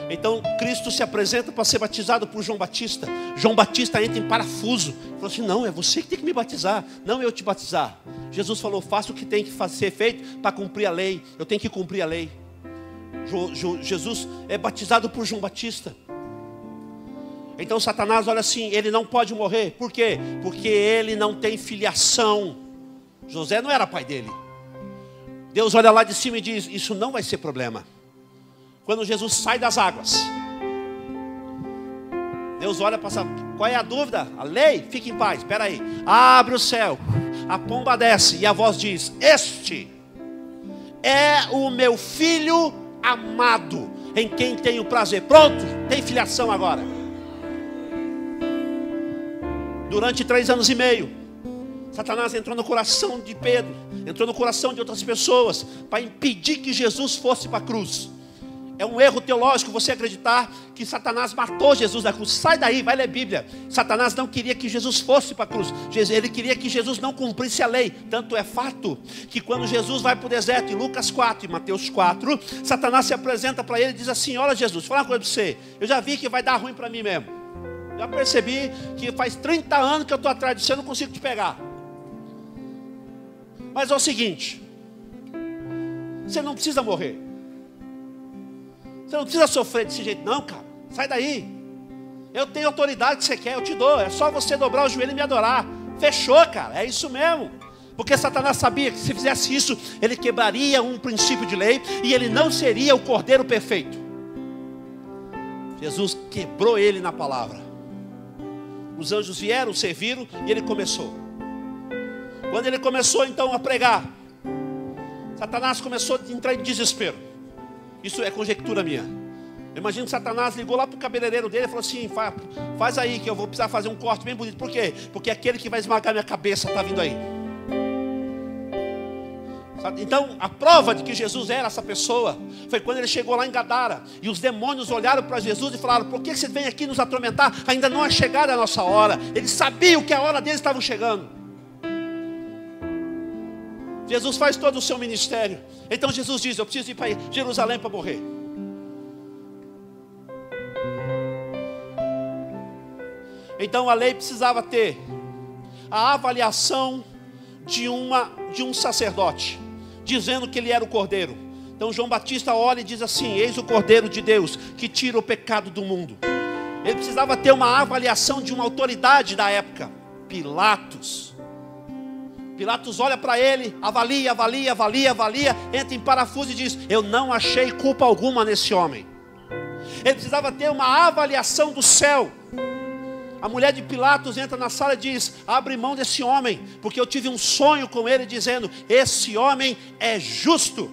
Então Cristo se apresenta para ser batizado por João Batista. João Batista entra em parafuso. Falou assim, não, é você que tem que me batizar, não eu te batizar. Jesus falou, faça o que tem que ser feito para cumprir a lei. Eu tenho que cumprir a lei. Jesus é batizado por João Batista. Então Satanás olha assim, ele não pode morrer. Por quê? Porque ele não tem filiação. José não era pai dele. Deus olha lá de cima e diz, isso não vai ser problema. Quando Jesus sai das águas, Deus olha para saber, qual é a dúvida? A lei? Fique em paz, espera aí. Abre o céu, a pomba desce e a voz diz, este é o meu filho amado, em quem tenho prazer. Pronto, tem filiação agora. Durante 3 anos e meio, Satanás entrou no coração de Pedro, entrou no coração de outras pessoas, para impedir que Jesus fosse para a cruz. É um erro teológico você acreditar que Satanás matou Jesus na cruz. Sai daí, vai ler Bíblia. Satanás não queria que Jesus fosse para a cruz. Ele queria que Jesus não cumprisse a lei. Tanto é fato que quando Jesus vai para o deserto, em Lucas 4 e Mateus 4, Satanás se apresenta para ele e diz assim, olha Jesus, vou falar uma coisa para você. Eu já vi que vai dar ruim para mim mesmo. Já percebi que faz 30 anos que eu estou atrás de você, eu não consigo te pegar. Mas é o seguinte, você não precisa morrer. Você não precisa sofrer desse jeito não, cara. Sai daí. Eu tenho a autoridade que você quer, eu te dou. É só você dobrar o joelho e me adorar. Fechou, cara, é isso mesmo. Porque Satanás sabia que se fizesse isso, ele quebraria um princípio de lei e ele não seria o cordeiro perfeito. Jesus quebrou ele na palavra. Os anjos vieram, serviram e ele começou. Quando ele começou então a pregar, Satanás começou a entrar em desespero. Isso é conjectura minha. Imagina que Satanás ligou lá para o cabeleireiro dele e falou assim, faz aí que eu vou precisar fazer um corte bem bonito. Por quê? Porque aquele que vai esmagar minha cabeça está vindo aí. Então a prova de que Jesus era essa pessoa foi quando ele chegou lá em Gadara. E os demônios olharam para Jesus e falaram, por que você vem aqui nos atormentar? Ainda não é chegada a nossa hora. Eles sabiam que a hora deles estava chegando. Jesus faz todo o seu ministério. Então Jesus diz, eu preciso ir para Jerusalém para morrer. Então a lei precisava ter a avaliação de um sacerdote, dizendo que ele era o cordeiro. Então João Batista olha e diz assim, eis o cordeiro de Deus, que tira o pecado do mundo. Ele precisava ter uma avaliação de uma autoridade da época, Pilatos. Pilatos olha para ele, avalia, entra em parafuso e diz, eu não achei culpa alguma nesse homem. Ele precisava ter uma avaliação do céu. A mulher de Pilatos entra na sala e diz, abre mão desse homem, porque eu tive um sonho com ele dizendo, esse homem é justo.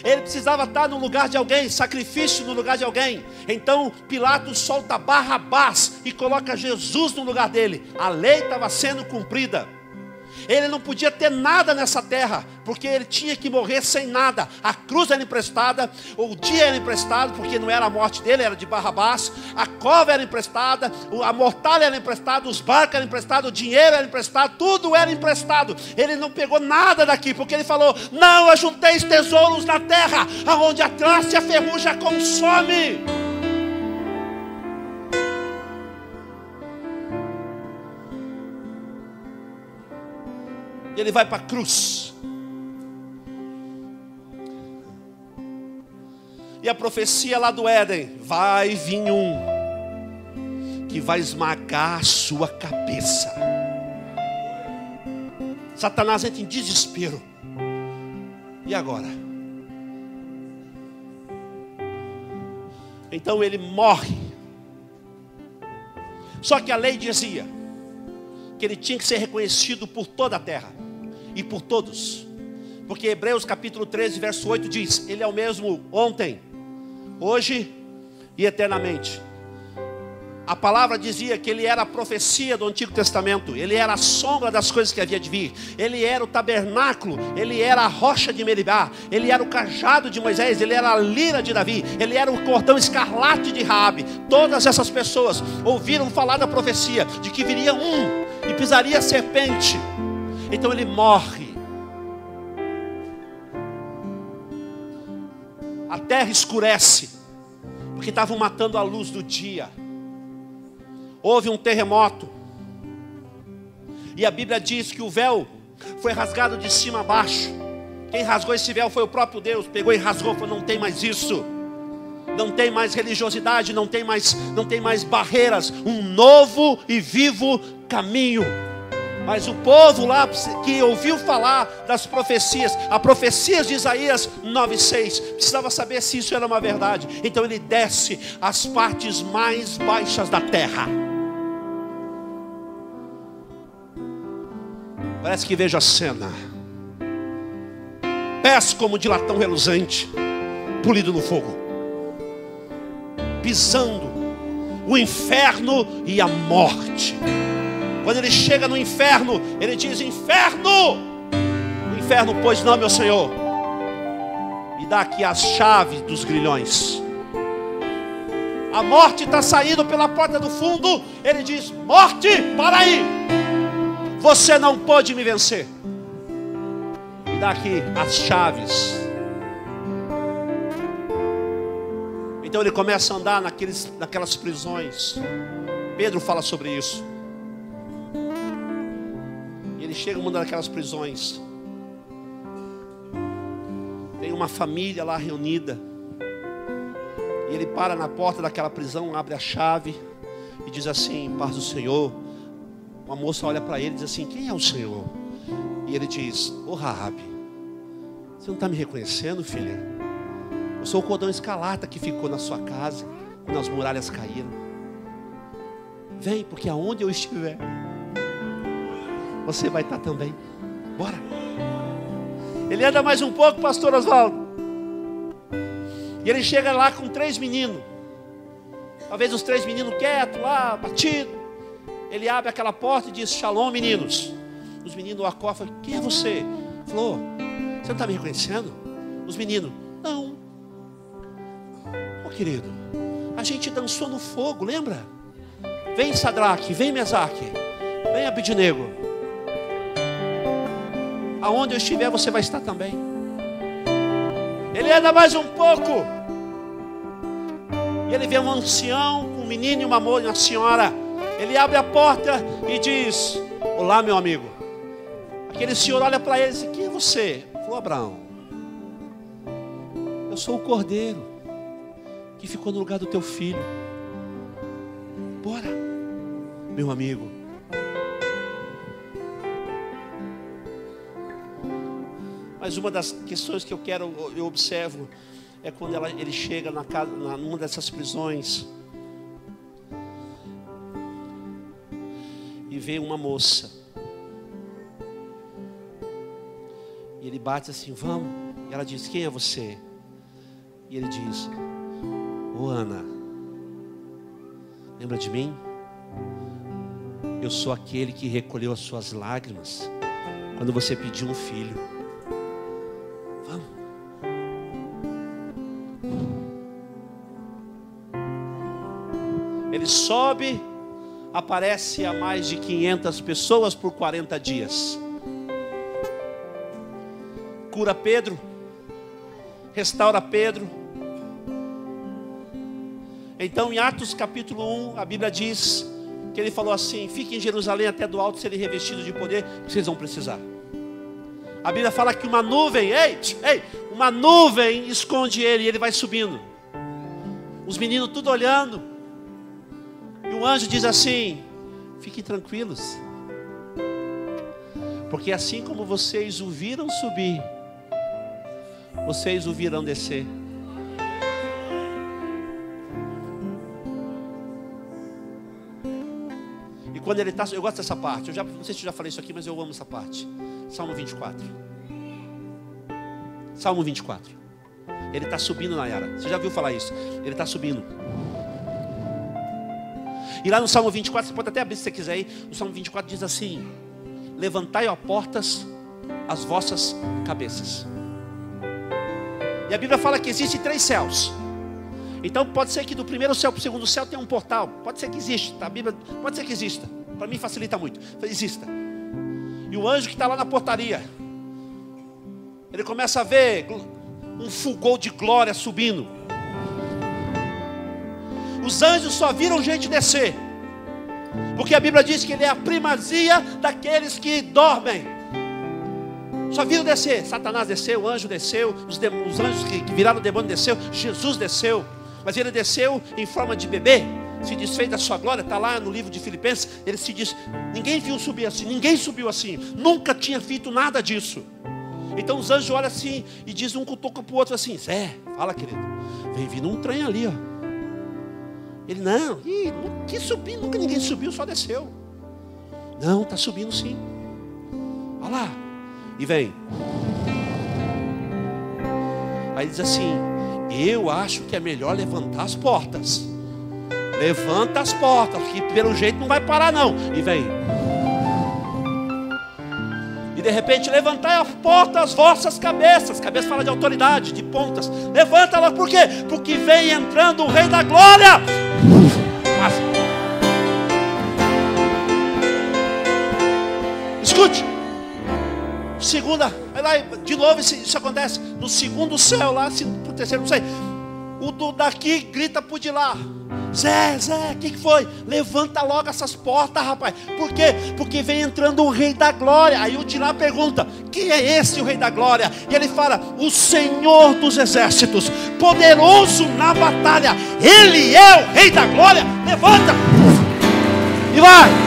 Ele precisava estar no lugar de alguém, sacrifício no lugar de alguém. Então Pilatos solta Barrabás e coloca Jesus no lugar dele. A lei estava sendo cumprida. Ele não podia ter nada nessa terra, porque ele tinha que morrer sem nada. A cruz era emprestada, o dia era emprestado, porque não era a morte dele, era de Barrabás. A cova era emprestada, a mortalha era emprestada, os barcos eram emprestados, o dinheiro era emprestado, tudo era emprestado. Ele não pegou nada daqui, porque ele falou, não ajunteis tesouros na terra, aonde a traça e a ferrugem consome. E ele vai para a cruz. E a profecia lá do Éden, vai vir um que vai esmagar a sua cabeça. Satanás entra em desespero. E agora? Então ele morre. Só que a lei dizia que ele tinha que ser reconhecido por toda a terra e por todos, porque Hebreus capítulo 13 verso 8 diz, ele é o mesmo ontem, hoje e eternamente. A palavra dizia que ele era a profecia do Antigo Testamento. Ele era a sombra das coisas que havia de vir. Ele era o tabernáculo. Ele era a rocha de Meribá. Ele era o cajado de Moisés. Ele era a lira de Davi. Ele era o cordão escarlate de Raabe. Todas essas pessoas ouviram falar da profecia de que viria um e pisaria a serpente. Então ele morre. A terra escurece, porque estavam matando a luz do dia. Houve um terremoto. E a Bíblia diz que o véu foi rasgado de cima a baixo. Quem rasgou esse véu foi o próprio Deus. Pegou e rasgou, falou: não tem mais isso. Não tem mais religiosidade, não tem mais barreiras. Um novo e vivo caminho. Mas o povo lá que ouviu falar das profecias, a profecias de Isaías 9:6, precisava saber se isso era uma verdade. Então ele desce às partes mais baixas da terra. Parece que vejo a cena. Pés como de latão reluzente, polido no fogo, pisando o inferno e a morte. Quando ele chega no inferno, ele diz: inferno! O inferno, pois não, meu Senhor, me dá aqui as chaves dos grilhões. A morte está saindo pela porta do fundo. Ele diz: morte, para aí! Você não pode me vencer. Me dá aqui as chaves. Então ele começa a andar naquelas prisões. Pedro fala sobre isso. Ele chega numa daquelas prisões. Tem uma família lá reunida. E ele para na porta daquela prisão, abre a chave e diz assim: paz do Senhor. Uma moça olha para ele e diz assim: quem é o Senhor? E ele diz: ô Raabe, você não está me reconhecendo, filha? Eu sou o cordão escarlate que ficou na sua casa quando as muralhas caíram. Vem, porque aonde eu estiver, você vai estar também. Bora. Ele anda mais um pouco, pastor Oswaldo. E ele chega lá com 3 meninos. Talvez os 3 meninos quietos lá, batidos. Ele abre aquela porta e diz: shalom, meninos. Os meninos acordam e falam: quem é você? Ele falou: você não está me reconhecendo? Os meninos: não. Ô querido, a gente dançou no fogo, lembra? Vem Sadraque, vem Mesaque, vem Abednego. Aonde eu estiver, você vai estar também. Ele anda mais um pouco. E ele vê um ancião, um menino e uma senhora. Ele abre a porta e diz: olá, meu amigo. Aquele senhor olha para ele e diz: quem é você? Ele falou: Abraão, eu sou o cordeiro que ficou no lugar do teu filho. Bora, meu amigo. Mas uma das questões que eu observo é quando ele chega numa dessas prisões e vê uma moça. E ele bate assim: vamos. E ela diz: quem é você? E ele diz: ô Ana, lembra de mim? Eu sou aquele que recolheu as suas lágrimas quando você pediu um filho. Vamos. Ele sobe, aparece a mais de 500 pessoas por 40 dias. Cura Pedro, restaura Pedro. Então em Atos capítulo 1, a Bíblia diz que ele falou assim: fique em Jerusalém até do alto serem revestidos de poder, que vocês vão precisar. A Bíblia fala que uma nuvem, uma nuvem esconde ele, e ele vai subindo. Os meninos tudo olhando. E o anjo diz assim: fiquem tranquilos, porque assim como vocês o viram subir, vocês o virão descer. E quando ele está, eu gosto dessa parte. Não sei se eu já falei isso aqui, mas eu amo essa parte. Salmo 24. Salmo 24. Ele está subindo, Nayara. Você já viu falar isso? Ele está subindo. E lá no Salmo 24, você pode até abrir se você quiser aí. No Salmo 24 diz assim: levantai, ó portas, as vossas cabeças. E a Bíblia fala que existem 3 céus. Então pode ser que do primeiro céu para o segundo céu tenha um portal. Pode ser que exista, tá? A Bíblia pode ser que exista. Para mim facilita muito. Exista. E o anjo que está lá na portaria, ele começa a ver um fulgor de glória subindo. Os anjos só viram gente descer, porque a Bíblia diz que ele é a primazia daqueles que dormem. Só viram descer. Satanás desceu, o anjo desceu, os anjos que viraram o demônio desceu, Jesus desceu. Mas ele desceu em forma de bebê, se desfez da sua glória. Está lá no livro de Filipenses. Ele se diz: ninguém viu subir assim, ninguém subiu assim, nunca tinha feito nada disso. Então os anjos olham assim e dizem um cutuca para o outro assim: Zé, fala, querido, vem vindo um trem ali, ó. Ele: não, que subir, nunca ninguém subiu, só desceu. Não, está subindo sim. Olha lá. E vem. Aí diz assim: eu acho que é melhor levantar as portas. Levanta as portas, que pelo jeito não vai parar não. E vem. E de repente: levantai as portas as vossas cabeças. Cabeça fala de autoridade, de pontas. Levanta-las, por quê? Porque vem entrando o Rei da Glória. Escute. Segunda, lá, de novo isso acontece. No segundo céu lá, pro terceiro, não sei. O do daqui grita pro de lá: Zé, o que foi? Levanta logo essas portas, rapaz. Por quê? Porque vem entrando o Rei da Glória. Aí o de lá pergunta: quem é esse o Rei da Glória? E ele fala: o Senhor dos Exércitos, poderoso na batalha. Ele é o Rei da Glória. Levanta e vai.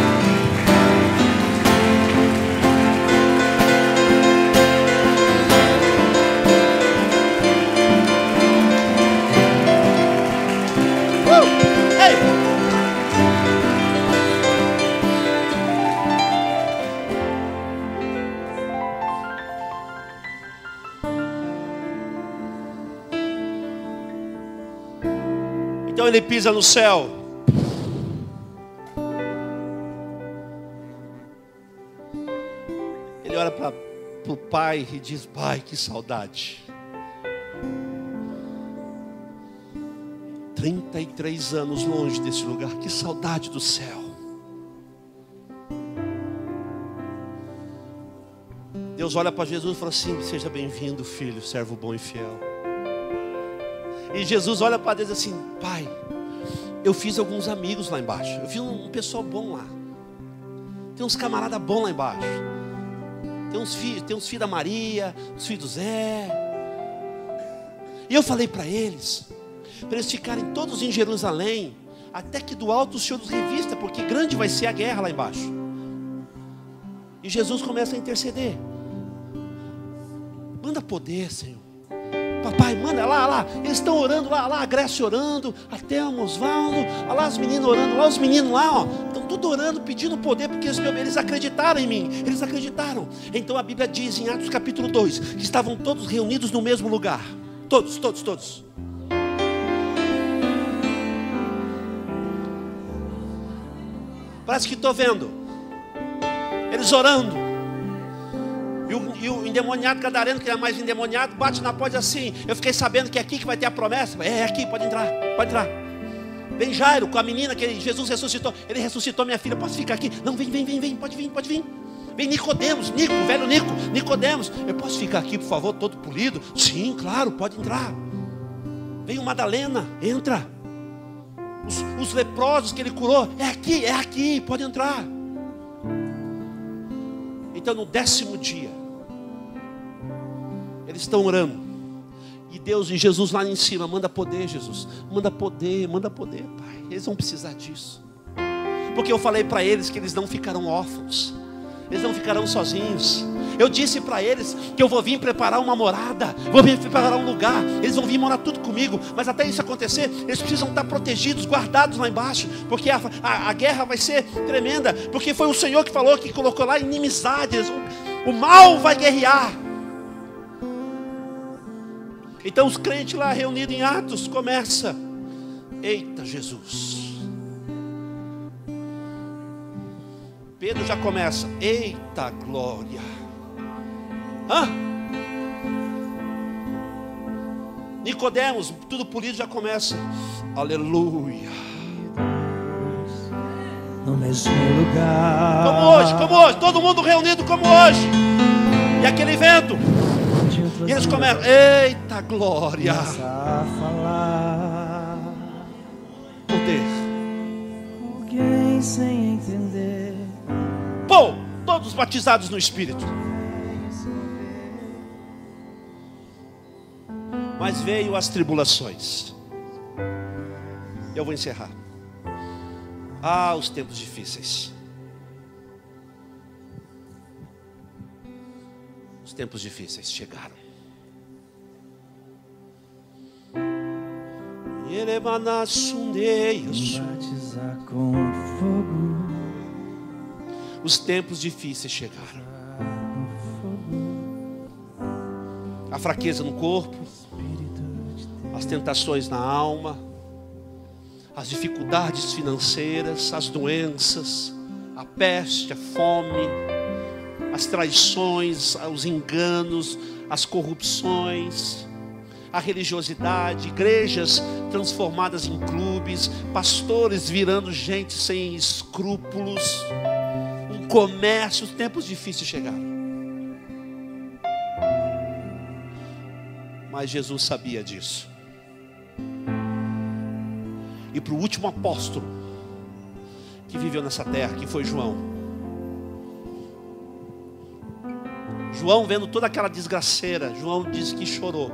Então ele pisa no céu. Ele olha para o pai e diz: pai, que saudade. 33 anos longe desse lugar, que saudade do céu. Deus olha para Jesus e fala assim: seja bem-vindo, filho, servo bom e fiel. E Jesus olha para Deus assim: pai, eu fiz alguns amigos lá embaixo. Eu vi um pessoal bom lá. Tem uns camaradas bons lá embaixo. Tem uns filhos da Maria, os filhos do Zé. E eu falei para eles ficarem todos em Jerusalém, até que do alto o Senhor os revista, porque grande vai ser a guerra lá embaixo. E Jesus começa a interceder: manda poder, Senhor. Papai, manda lá, eles estão orando lá, a Grécia orando, a Thelma, Osvaldo, lá as meninas orando, lá os meninos lá, ó, estão tudo orando, pedindo poder, porque eles acreditaram em mim, eles acreditaram. Então a Bíblia diz em Atos capítulo 2, que estavam todos reunidos no mesmo lugar, todos. Parece que estou vendo eles orando. E o endemoniado gadareno, que é mais endemoniado, bate na porta assim: eu fiquei sabendo que é aqui que vai ter a promessa. É aqui, pode entrar. Vem Jairo com a menina que Jesus ressuscitou. Ele ressuscitou minha filha, posso ficar aqui? Não, vem, pode vir. Vem Nicodemos, o velho Nicodemos. Eu posso ficar aqui, por favor, todo polido? Sim, claro, pode entrar. Vem o Madalena, entra. Os leprosos que ele curou, é aqui, pode entrar. Então no 10º dia, eles estão orando. E Deus e Jesus lá em cima: manda poder, Jesus. Manda poder, Pai. Eles vão precisar disso. Porque eu falei para eles que eles não ficarão órfãos. Eles não ficarão sozinhos. Eu disse para eles que eu vou vir preparar uma morada, vou vir preparar um lugar. Eles vão vir morar tudo comigo. Mas até isso acontecer, eles precisam estar protegidos, guardados lá embaixo. Porque a guerra vai ser tremenda. Porque foi o Senhor que falou, que colocou lá inimizades. O mal vai guerrear. Então os crentes lá reunidos em Atos começa: eita Jesus, Pedro já começa. Eita glória. Hã? Nicodemos, tudo polido, já começa. Aleluia. No mesmo lugar. Como hoje, todo mundo reunido como hoje. E aquele vento. E eles começam. Eita glória. A falar. Poder. Alguém sem entender. Pô, todos batizados no Espírito. Mas veio as tribulações. Eu vou encerrar. Os tempos difíceis. Os tempos difíceis chegaram. Batizar com fogo. Os tempos difíceis chegaram. A fraqueza no corpo, as tentações na alma, as dificuldades financeiras, as doenças, a peste, a fome, as traições, os enganos, as corrupções, a religiosidade, igrejas transformadas em clubes, pastores virando gente sem escrúpulos, um comércio. Os tempos difíceis chegaram. Mas Jesus sabia disso. E para o último apóstolo que viveu nessa terra, que foi João. João, vendo toda aquela desgraceira, João disse que chorou.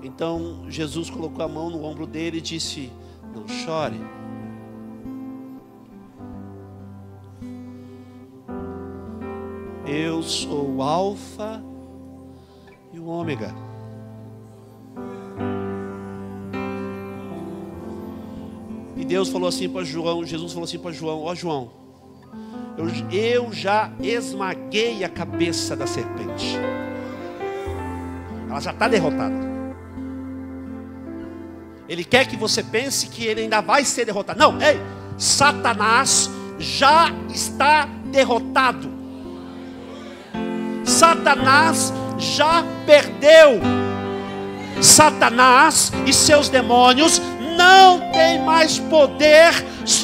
Então Jesus colocou a mão no ombro dele e disse: não chore. Eu sou o Alfa e o Ômega. E Deus falou assim para João, Jesus falou assim para João: ó João, eu já esmaguei a cabeça da serpente. Ela já está derrotada. Ele quer que você pense que ele ainda vai ser derrotado. Não, ei, Satanás já está derrotado. Satanás já perdeu. Satanás e seus demônios não têm mais poder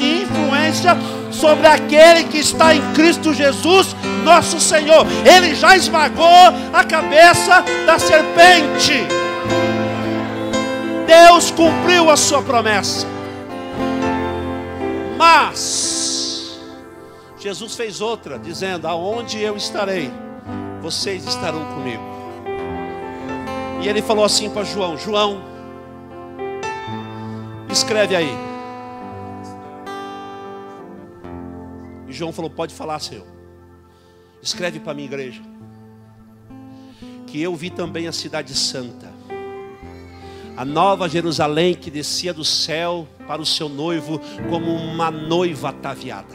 e influência sobre aquele que está em Cristo Jesus, nosso Senhor. Ele já esmagou a cabeça da serpente. Deus cumpriu a sua promessa. Mas Jesus fez outra, dizendo: aonde eu estarei, vocês estarão comigo. E ele falou assim para João: João, escreve aí. E João falou: pode falar, Senhor. Escreve para a minha igreja que eu vi também a cidade santa, a nova Jerusalém, que descia do céu para o seu noivo como uma noiva ataviada.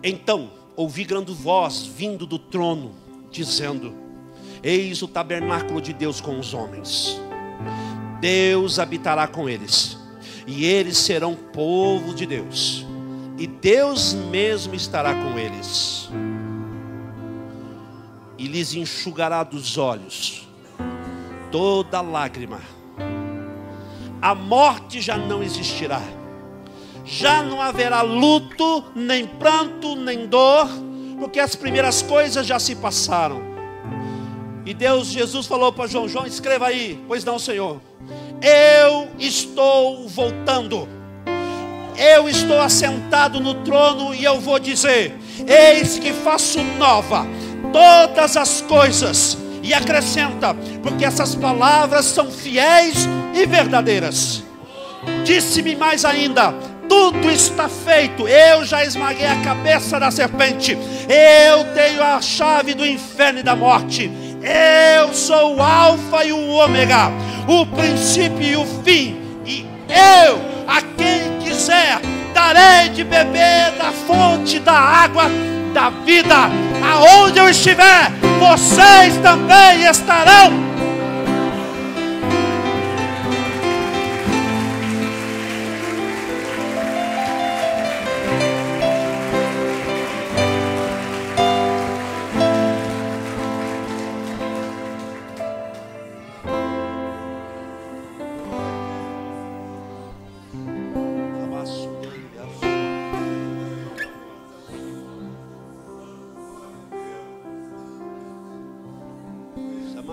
Então ouvi grande voz vindo do trono, dizendo: eis o tabernáculo de Deus com os homens. Deus habitará com eles, e eles serão povo de Deus, e Deus mesmo estará com eles, e lhes enxugará dos olhos toda lágrima. A morte já não existirá, já não haverá luto, nem pranto, nem dor, porque as primeiras coisas já se passaram. E Jesus falou para João: João, escreva aí. Pois não, Senhor. Eu estou voltando, eu estou assentado no trono, e eu vou dizer: eis que faço nova todas as coisas. E acrescenta, porque essas palavras são fiéis e verdadeiras. Disse-me mais ainda: tudo está feito. Eu já esmaguei a cabeça da serpente. Eu tenho a chave do inferno e da morte. Eu sou o Alfa e o Ômega, o princípio e o fim. E eu, a quem quiser, darei de beber da fonte da água da vida. Aonde eu estiver, vocês também estarão.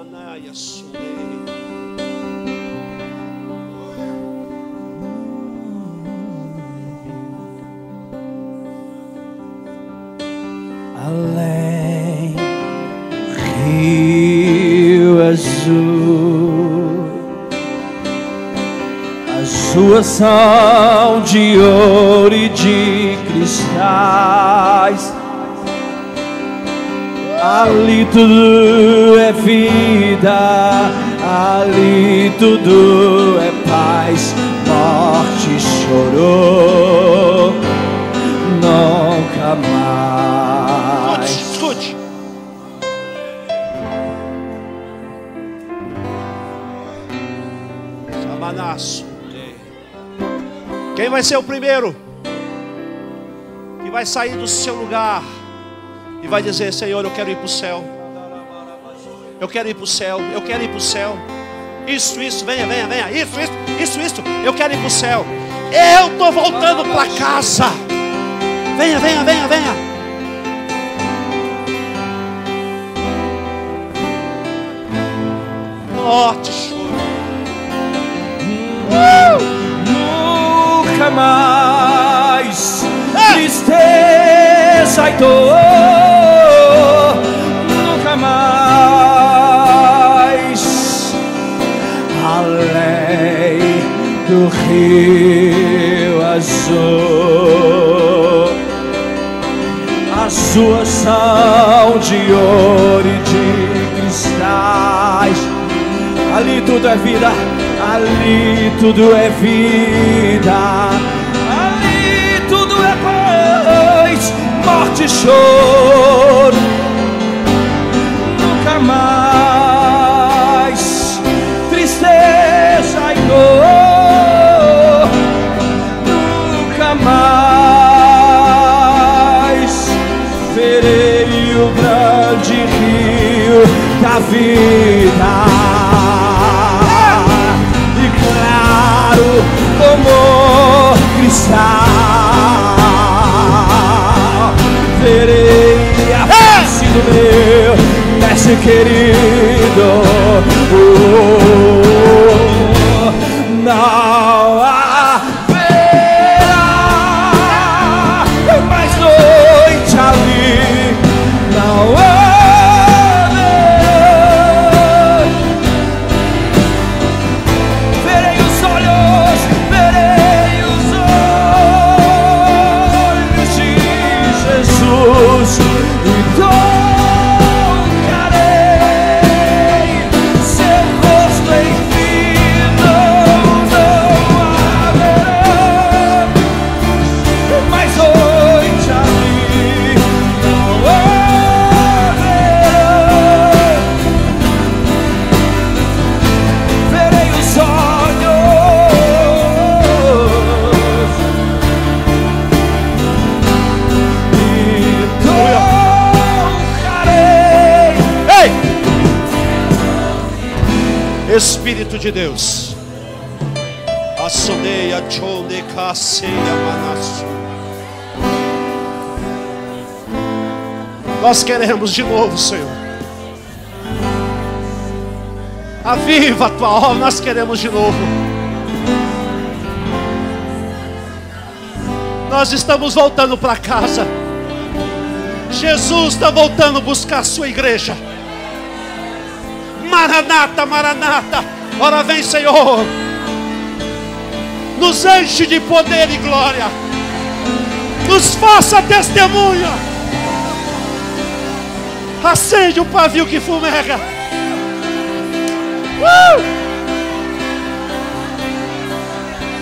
Manaia Sule. Além Rio Azul, as ruas são de ouro e de cristais. Ali tudo é vida, ali tudo é paz. Morte chorou, nunca mais. Escute. Samanaço. Quem vai ser o primeiro que vai sair do seu lugar e vai dizer: Senhor, eu quero ir para o céu. Eu quero ir para o céu. Eu quero ir para o céu. Isso, venha. Isso. Eu quero ir para o céu. Eu estou voltando para casa. Venha. Morte, choro. Nunca mais tristeza e dor. Nunca mais além do Rio Azul. As ruas são de ouro e de cristais. Ali tudo é vida, ali tudo é vida, ali tudo é paz, morte e choro. Nunca mais tristeza e dor. Nunca mais verei o grande rio da vida. Como cristal, verei a face do meu mestre querido. Não haverá mais noite ali. Não Espírito de Deus, assoneia, chone, caceia, manaço. Nós queremos de novo, Senhor. Aviva a tua obra, nós queremos de novo. Nós estamos voltando para casa. Jesus está voltando buscar a sua igreja. Maranata, Maranata, ora vem, Senhor. Nos enche de poder e glória. Nos faça testemunha. Acende o pavio que fumega.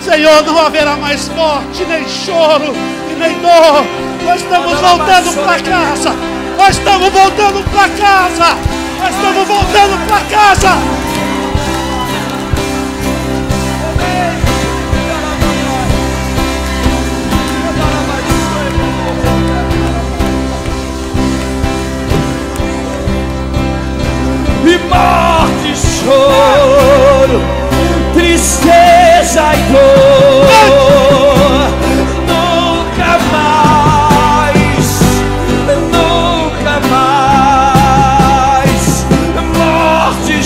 Senhor, não haverá mais morte, nem choro, e nem dor. Nós estamos voltando para casa. Nós estamos voltando para casa. Nós estamos voltando para casa. E morte, choro, tristeza e dor. Nunca mais, nunca mais. Morte,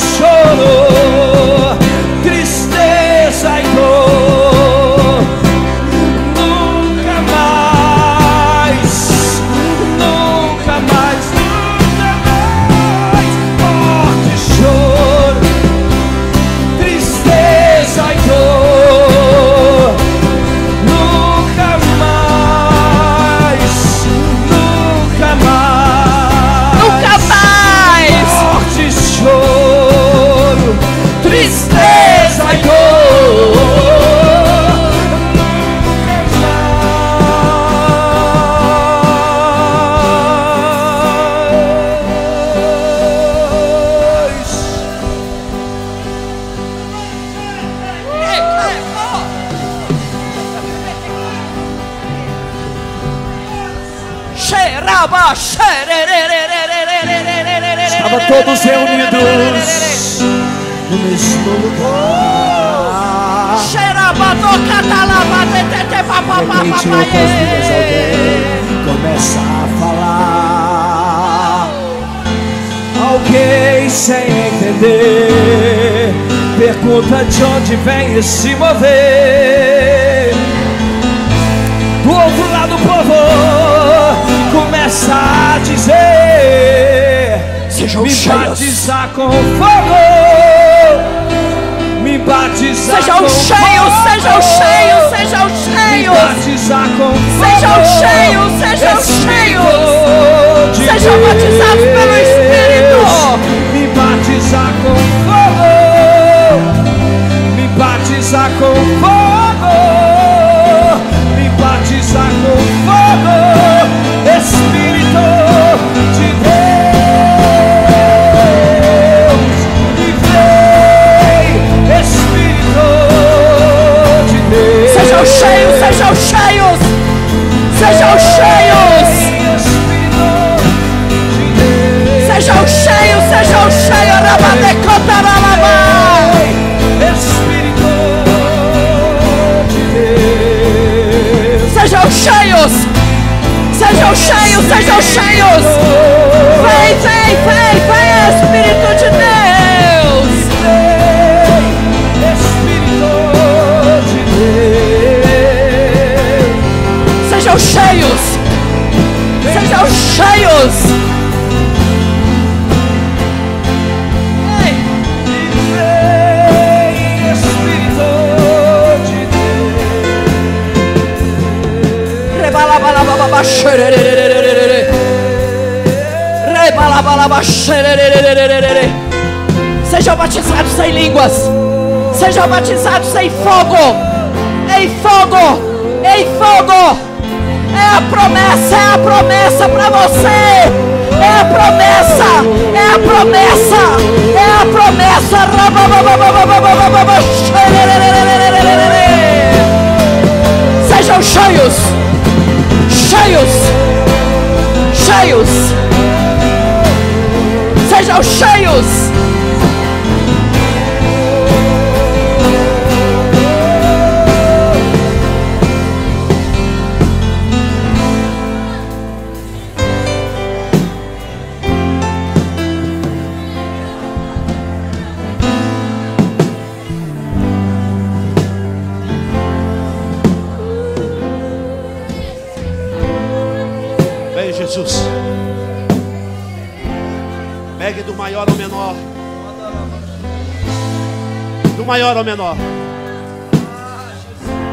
tristeza e dor. Estava todos reunidos no mesmo lugar. Repente outras vidas, alguém começa a falar. Alguém sem entender pergunta de onde vem esse mover. Do outro lado o povo começa a dizer: me batizar com fogo, me batizar com fogo, sejam cheios, me batizar com fogo, sejam cheios, sejam batizados pelo Espírito, me batizar com fogo, me batizar com fogo, me batizar com fogo, Espírito de Deus, me vem, Espírito de Deus. sejam cheios, sejam cheios, sejam cheios, sejam cheios, sejam cheios, Rabadecotaralabá. Espírito de Deus, Sejam cheios, sejam cheios, sejam cheios. Vem, vem, vem, vem, Espírito de Deus. Espírito de Deus, Sejam cheios, sejam cheios. Ei, vem, Espírito de Deus. rebalabalababa, xerererererere. Rebalabalaba, xerererererere. Sejam batizados em línguas, sejam batizados em fogo, em fogo, em fogo. É a promessa para você. É a promessa, é a promessa, é a promessa. Sejam cheios, cheios, cheios. Sejam cheios. Vem, Jesus. Pegue do maior ao menor. Do maior ao menor.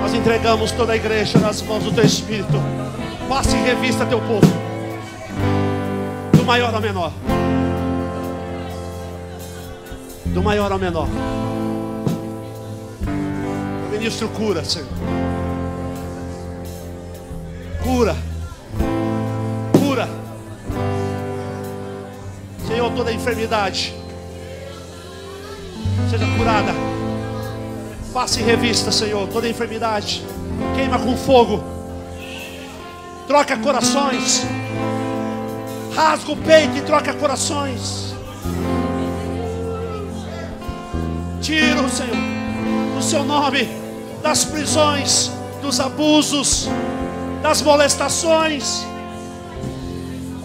Nós entregamos toda a igreja nas mãos do Teu Espírito. Passe em revista Teu povo. Do maior ao menor. Do maior ao menor. Eu ministro cura, Senhor. Cura. Cura. Senhor, toda enfermidade seja curada. Passe em revista, Senhor, toda enfermidade. Queima com fogo. Troca corações. Rasga o peito e troca corações. Tira, Senhor, o Seu nome das prisões, dos abusos, das molestações,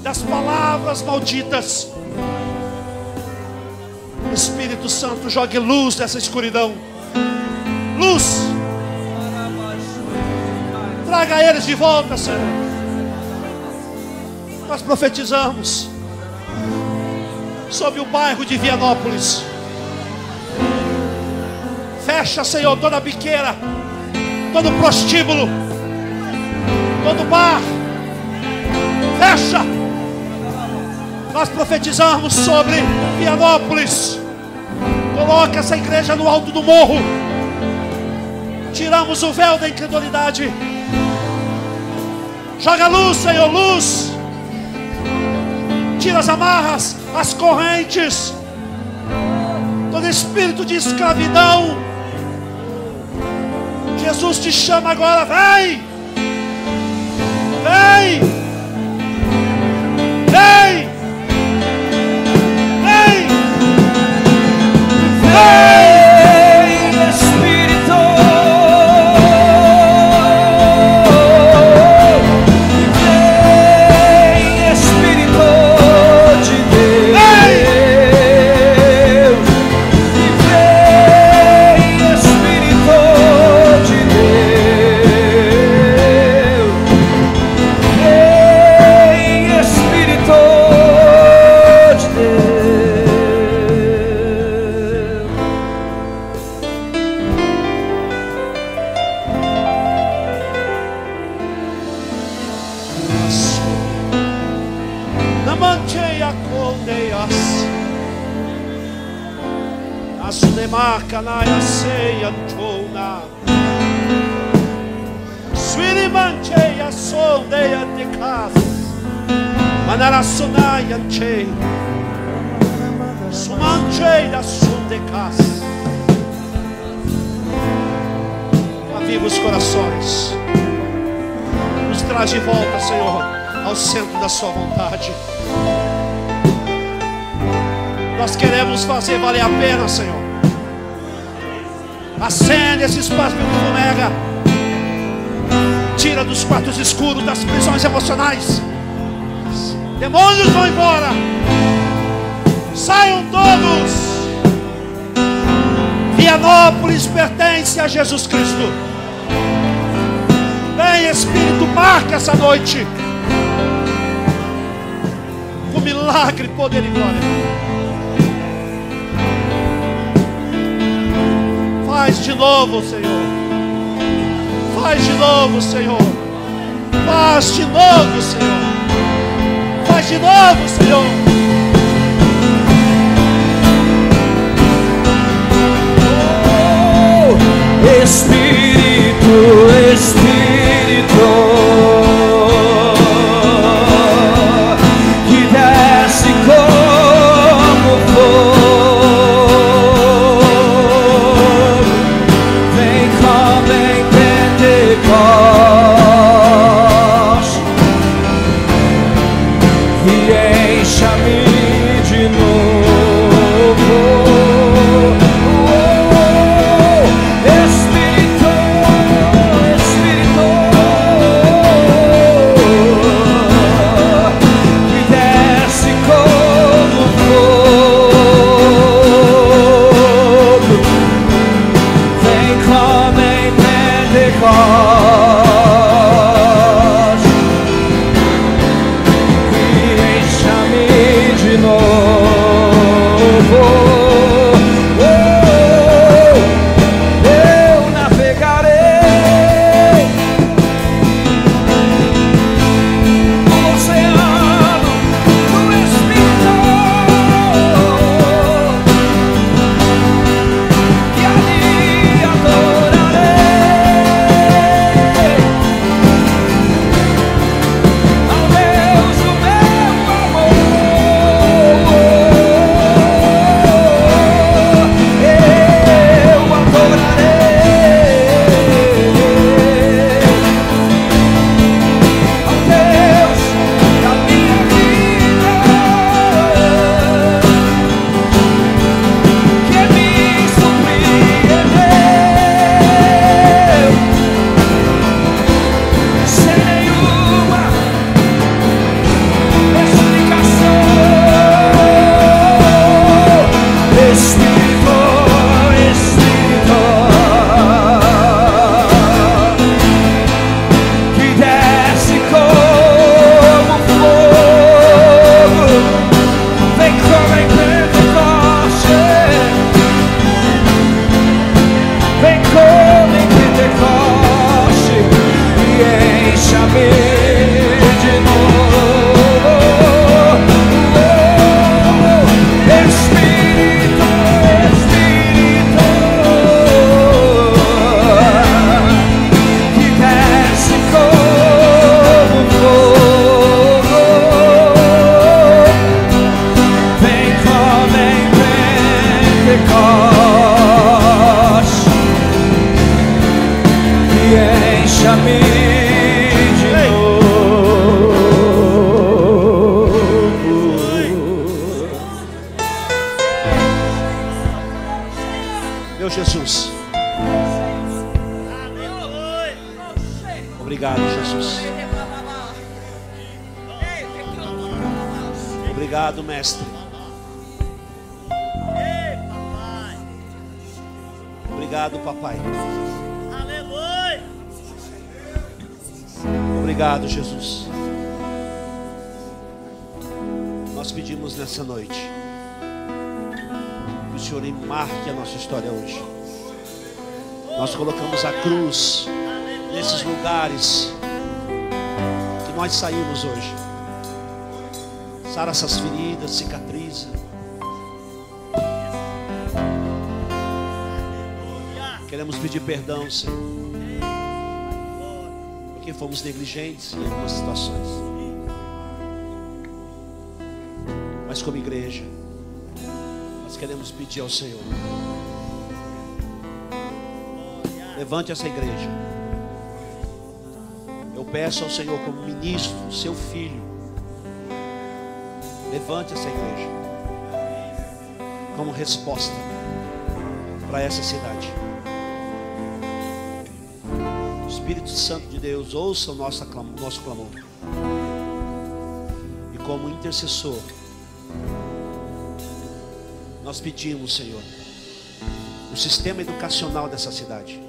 das palavras malditas. Espírito Santo, jogue luz nessa escuridão. Luz. Traga eles de volta, Senhor. Nós profetizamos sobre o bairro de Vianópolis. Fecha, Senhor, toda biqueira, todo prostíbulo, todo bar. Fecha. Nós profetizamos sobre Vianópolis. Coloca essa igreja no alto do morro. Tiramos o véu da incredulidade. Joga luz, Senhor, luz. Tira as amarras, as correntes, todo espírito de escravidão. Jesus te chama agora, vem! Vem! Vem! Vem! Vem, Espírito. Vem, Espírito de Deus. Vem, Espírito de Deus. Vem, Espírito de Deus. Namancheia condeias. Asudemarca na ceia chona. Suirimancheia sondeia de casa. Manarasonaia chei. Sumancheia sonde casa. Aviva os corações. Nos traz de volta, Senhor, ao centro da sua vontade. Nós queremos fazer valer a pena, Senhor. Acende esse espaço do Omega. Tira dos quartos escuros, das prisões emocionais. Demônios vão embora. Saiam todos. Vianópolis pertence a Jesus Cristo. Vem, Espírito, marca essa noite com milagre, poder e glória. Faz de novo, Senhor. Faz de novo, Senhor. Faz de novo, Senhor. Faz de novo, Senhor. Oh, Espírito, Espírito, que desce como fogo, vem como em Pentecostes e encha-me de novo. Espírito, Espírito, que desce como fogo, vem como em Pentecostes e encha-me de Obrigado, mestre. Obrigado, papai. Aleluia. Obrigado, Jesus. Nós pedimos nessa noite que o Senhor marque a nossa história hoje. Nós colocamos a cruz nesses lugares que nós saímos hoje. Sara essas feridas, cicatriza. Queremos pedir perdão, Senhor, porque fomos negligentes em algumas situações. Mas como igreja, nós queremos pedir ao Senhor: levante essa igreja. Eu peço ao Senhor, como ministro, seu filho, levante essa igreja como resposta para essa cidade. Espírito Santo de Deus, ouça o nosso clamor. E como intercessor, nós pedimos, Senhor, o sistema educacional dessa cidade.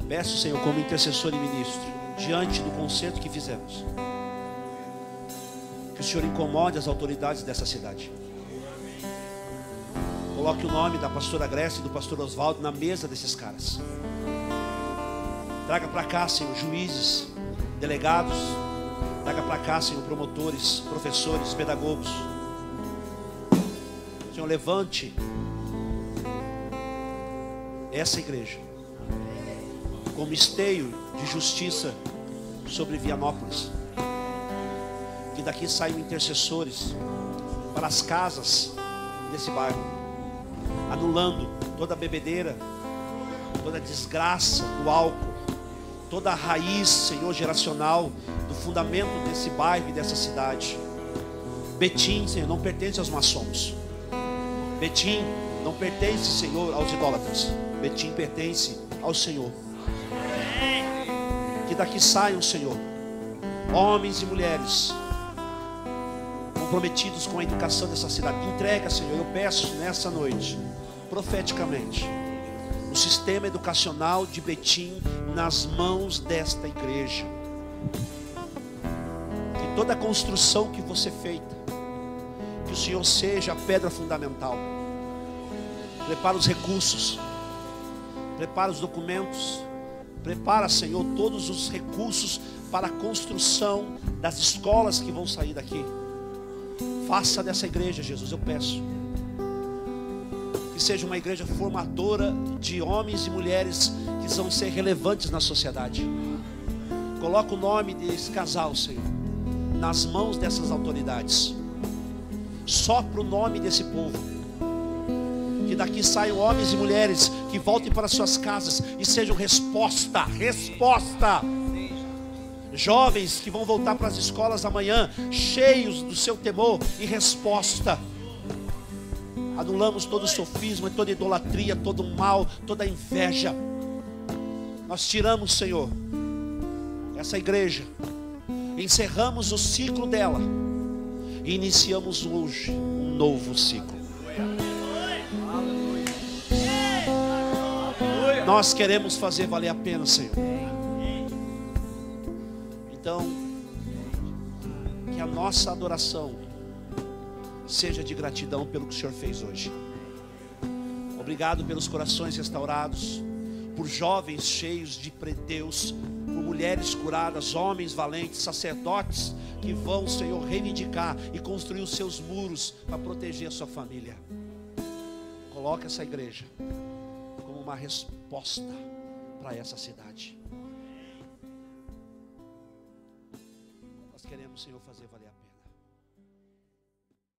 Peço, Senhor, como intercessor e ministro, diante do concerto que fizemos, que o Senhor incomode as autoridades dessa cidade. Coloque o nome da pastora Grécia e do pastor Oswaldo na mesa desses caras. Traga para cá, Senhor, juízes, delegados. Traga para cá, Senhor, promotores, professores, pedagogos. Senhor, levante essa igreja como esteio de justiça sobre Vianópolis. Que daqui saiam intercessores para as casas desse bairro, anulando toda a bebedeira, toda a desgraça do álcool, toda a raiz, Senhor, geracional do fundamento desse bairro e dessa cidade. Betim, Senhor, não pertence aos maçons. Betim não pertence, Senhor, aos idólatras. Betim pertence ao Senhor. Que daqui saiam, Senhor, homens e mulheres comprometidos com a educação dessa cidade. Entrega, Senhor, eu peço nessa noite, profeticamente, o sistema educacional de Betim nas mãos desta igreja. Que toda a construção que você feita, que o Senhor seja a pedra fundamental. Prepara os recursos, prepara os documentos, prepara, Senhor, todos os recursos para a construção das escolas que vão sair daqui. Faça dessa igreja, Jesus, eu peço, que seja uma igreja formadora de homens e mulheres que vão ser relevantes na sociedade. Coloca o nome desse casal, Senhor, nas mãos dessas autoridades. Sopra o nome desse povo. Que daqui saiam homens e mulheres que voltem para suas casas e sejam resposta. Jovens que vão voltar para as escolas amanhã, cheios do seu temor e resposta. Anulamos todo sofisma, toda idolatria, todo mal, toda inveja. Nós tiramos, Senhor, essa igreja, encerramos o ciclo dela e iniciamos hoje um novo ciclo. Nós queremos fazer valer a pena, Senhor. Então, que a nossa adoração seja de gratidão pelo que o Senhor fez hoje. Obrigado pelos corações restaurados, por jovens cheios de Deus, por mulheres curadas, homens valentes, sacerdotes que vão, Senhor, reivindicar e construir os seus muros para proteger a sua família. Coloca essa igreja como uma resposta para essa cidade. Nós queremos, Senhor, fazer valer a pena.